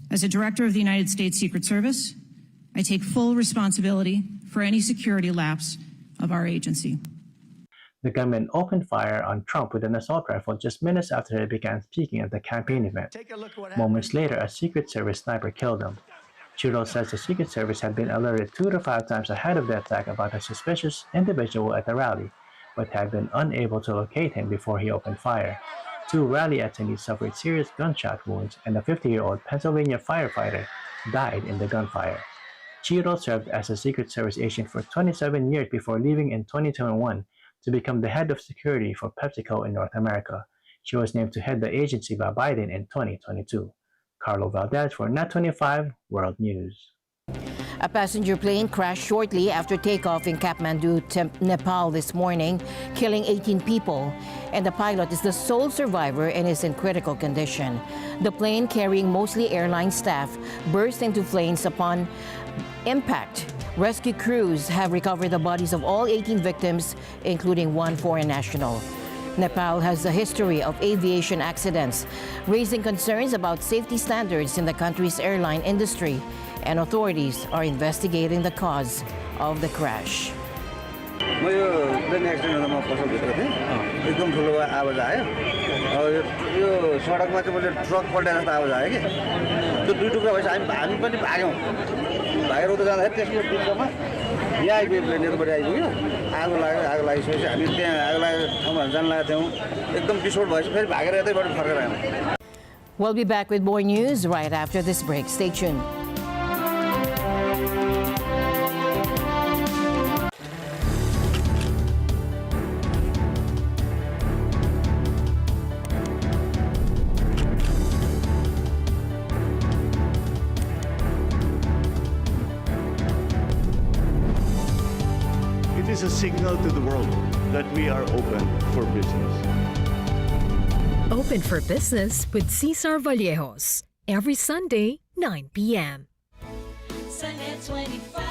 Q: As a director of the United States Secret Service, I take full responsibility for any security lapse of our agency.
G: The gunman opened fire on Trump with an assault rifle just minutes after he began speaking at the campaign event. Moments later, a Secret Service sniper killed him. Chettle says the Secret Service had been alerted 2 to 5 times ahead of the attack about a suspicious individual at the rally, but had been unable to locate him before he opened fire. 2 rally attendees suffered serious gunshot wounds, and a 50-year-old Pennsylvania firefighter died in the gunfire. Chettle served as a Secret Service agent for 27 years before leaving in 2021 to become the head of security for PepsiCo in North America. She was named to head the agency by Biden in 2022. Carlo Valdez for Net 25 World News.
F: A passenger plane crashed shortly after takeoff in Kathmandu, Nepal this morning, killing 18 people, and the pilot is the sole survivor and is in critical condition. The plane, carrying mostly airline staff, burst into flames upon impact. Rescue crews have recovered the bodies of all 18 victims, including 1 foreign national. Nepal has a history of aviation accidents, raising concerns about safety standards in the country's airline industry, and authorities are investigating the cause of the crash.
R: म यो प्लेन एक्सिडेन्टमा पसलभित्र थिएँ एकदम ठुलो आवाज आयो यो सडकमा चाहिँ मैले ट्रक पल्टाएर जस्तो आवाज आयो कि त्यो 2 टुक्रा भएपछि हामी पनि भाग्यौँ भागेर उता जाँदाखेरि त्यसको बिचमा यहाँ आइपुग्यो प्लेनहरूबाट आइपुग्यो आगो लागिसकेपछि हामी त्यहाँ आगो लागेको ठाउँमा जान लागेका थियौँ एकदम विस्फोट भएपछि फेरि भागेर यतैबाट फर्केर आयौँ.
F: We'll be back with more news right after this break. Stay tuned.
X: It is a signal to the world that we are open for business.
Y: Open for Business with Cesar Vallejos. Every Sunday, 9 p.m.
P: Sunday 25.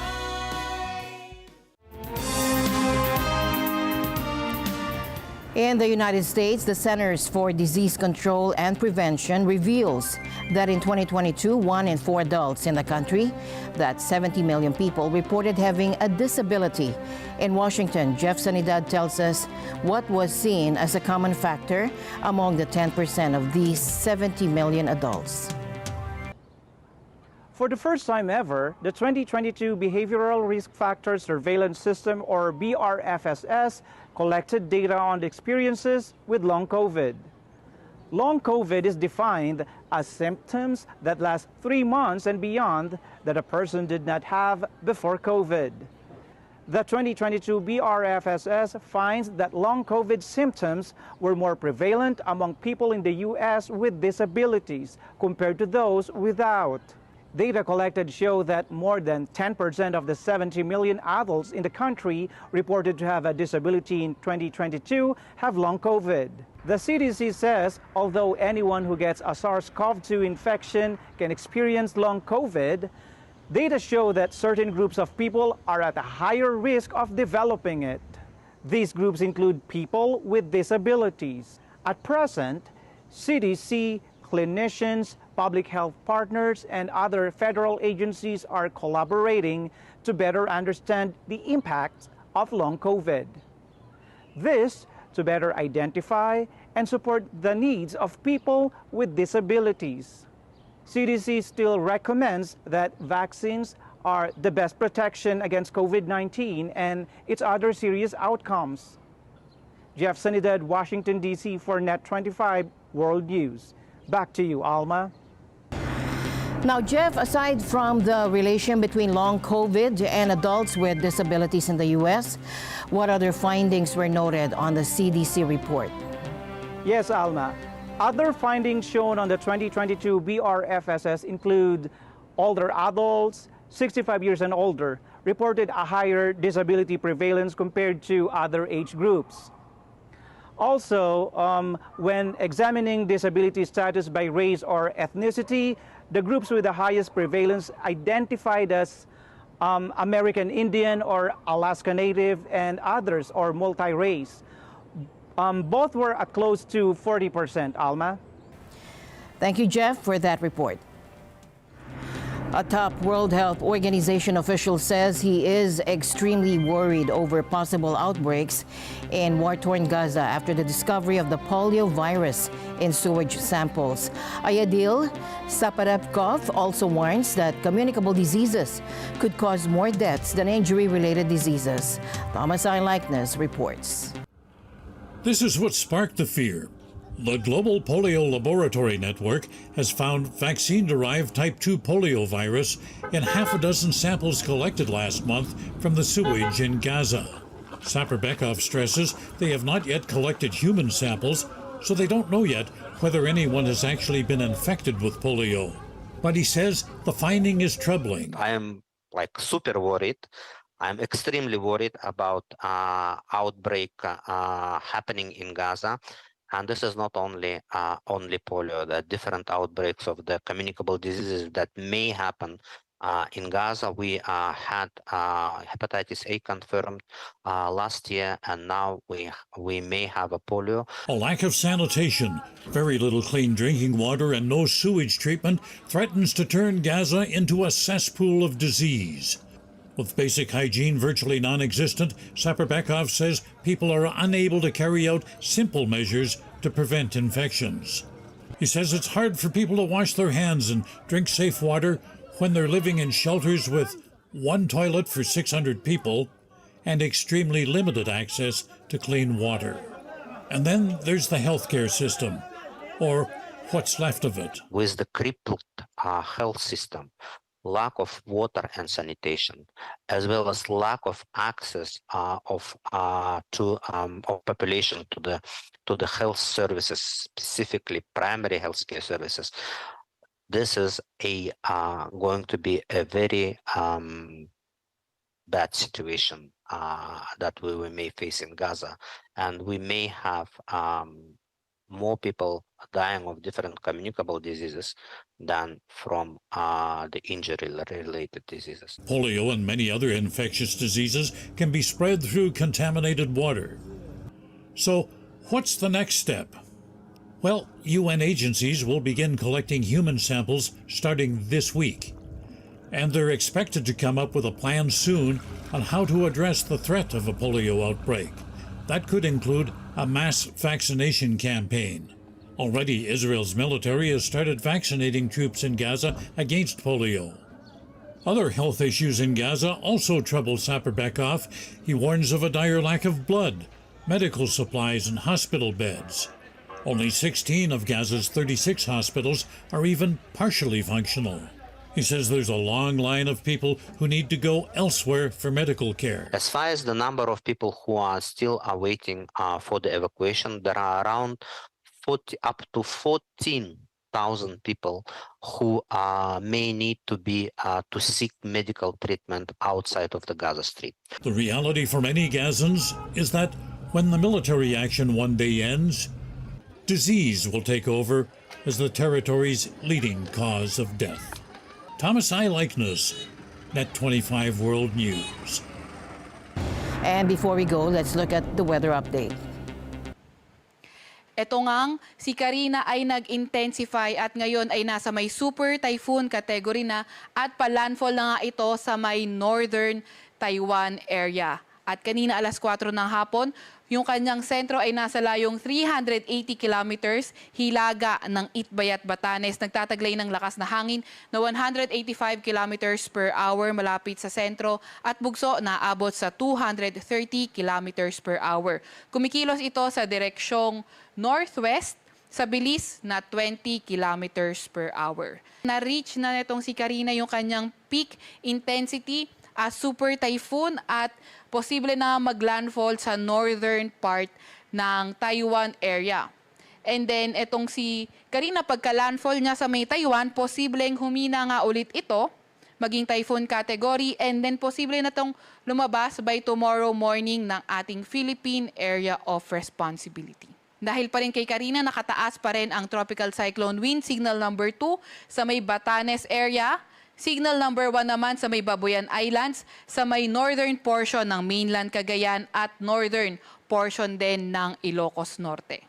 F: In the United States, the Centers for Disease Control and Prevention reveals that in 2022, 1 in 4 adults in the country, that's 70 million people, reported having a disability. In Washington, Jeff Sanidad tells us what was seen as a common factor among the 10% of these 70 million adults.
U: For the first time ever, the 2022 Behavioral Risk Factor Surveillance System, or BRFSS, collected data on the experiences with long COVID. Long COVID is defined as symptoms that last 3 months and beyond that a person did not have before COVID. The 2022 BRFSS finds that long COVID symptoms were more prevalent among people in the U.S. with disabilities compared to those without. Data collected show that more than 10% of the 70 million adults in the country reported to have a disability in 2022 have long COVID. The CDC says although anyone who gets a SARS-CoV-2 infection can experience long COVID, data show that certain groups of people are at a higher risk of developing it. These groups include people with disabilities. At present, CDC, clinicians, public health partners, and other federal agencies are collaborating to better understand the impact of long COVID. This to better identify and support the needs of people with disabilities. CDC still recommends that vaccines are the best protection against COVID-19 and its other serious outcomes. Jeff Sanidad, Washington, D.C. for Net 25 World News. Back to you, Alma.
F: Now, Jeff, aside from the relation between long COVID and adults with disabilities in the U.S., what other findings were noted on the CDC report?
U: Yes, Alma. Other findings shown on the 2022 BRFSS include older adults, 65 years and older, reported a higher disability prevalence compared to other age groups. Also, when examining disability status by race or ethnicity, the groups with the highest prevalence identified as American Indian or Alaska Native and others or multi-race. Both were at close to 40%, Alma.
F: Thank you, Jeff, for that report. A top World Health Organization official says he is extremely worried over possible outbreaks in war-torn Gaza after the discovery of the polio virus in sewage samples. Ayadil Saparepkov also warns that communicable diseases could cause more deaths than injury-related diseases. Thomas I. Likeness reports.
C: This is what sparked the fear. The Global Polio Laboratory Network has found vaccine-derived type 2 polio virus in half a dozen samples collected last month from the sewage in Gaza. Saperbekov stresses they have not yet collected human samples, so they don't know yet whether anyone has actually been infected with polio. But he says the finding is troubling.
D: I am super worried. I'm extremely worried about outbreak happening in Gaza. And this is not only polio, the different outbreaks of the communicable diseases that may happen in Gaza. We had hepatitis A confirmed last year, and now we may have a polio.
C: A lack of sanitation, very little clean drinking water, and no sewage treatment threatens to turn Gaza into a cesspool of disease. With basic hygiene virtually non-existent, Saperbekov says people are unable to carry out simple measures to prevent infections. He says it's hard for people to wash their hands and drink safe water when they're living in shelters with one toilet for 600 people and extremely limited access to clean water. And then there's the healthcare system, or what's left of it.
D: With the crippled health system, lack of water and sanitation, as well as lack of access of population to the health services, specifically primary health care services. This is going to be a very bad situation that we may face in Gaza, and we may have more people dying of different communicable diseases than from the injury-related diseases.
C: Polio and many other infectious diseases can be spread through contaminated water. So, what's the next step? Well, UN agencies will begin collecting human samples starting this week. And they're expected to come up with a plan soon on how to address the threat of a polio outbreak. That could include a mass vaccination campaign. Already, Israel's military has started vaccinating troops in Gaza against polio. Other health issues in Gaza also trouble Saperbekov. He warns of a dire lack of blood, medical supplies, and hospital beds. Only 16 of Gaza's 36 hospitals are even partially functional. He says there's a long line of people who need to go elsewhere for medical care.
D: As far as the number of people who are still awaiting for the evacuation, there are around up to 14,000 people who may need to seek medical treatment outside of the Gaza Strip.
C: The reality for many Gazans is that when the military action one day ends, Disease will take over as the territory's leading cause of death. Thomas I. Likeness, Net 25 World News.
F: And before we go, let's look at the weather update.
A: Ito ngang si Carina ay nag-intensify at ngayon ay nasa may super typhoon category na at palandfall na nga ito sa may northern Taiwan area. At kanina alas 4 ng hapon, yung kanyang sentro ay nasa layong 380 kilometers hilaga ng Itbayat, Batanes. Nagtataglay ng lakas na hangin na 185 kilometers per hour malapit sa sentro at bugso na abot sa 230 kilometers per hour. Kumikilos ito sa direksyong northwest sa bilis na 20 kilometers per hour. Na-reach na nitong si Carina yung kanyang peak intensity as super typhoon at posible na maglandfall sa northern part ng Taiwan area. And then itong si Carina, pagka-landfall niya sa may Taiwan, posibleng humina nga ulit ito, maging typhoon category, and then posible na itong lumabas by tomorrow morning ng ating Philippine Area of Responsibility. Dahil pa rin kay Carina, nakataas pa rin ang tropical cyclone wind signal number 2 sa may Batanes area, signal number 1 naman sa may Babuyan Islands, sa may northern portion ng mainland Cagayan at northern portion din ng Ilocos Norte.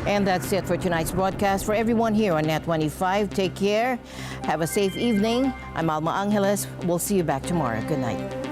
F: And that's it for tonight's broadcast. For everyone here on Net 25, take care. Have a safe evening. I'm Alma Angeles. We'll see you back tomorrow. Good night.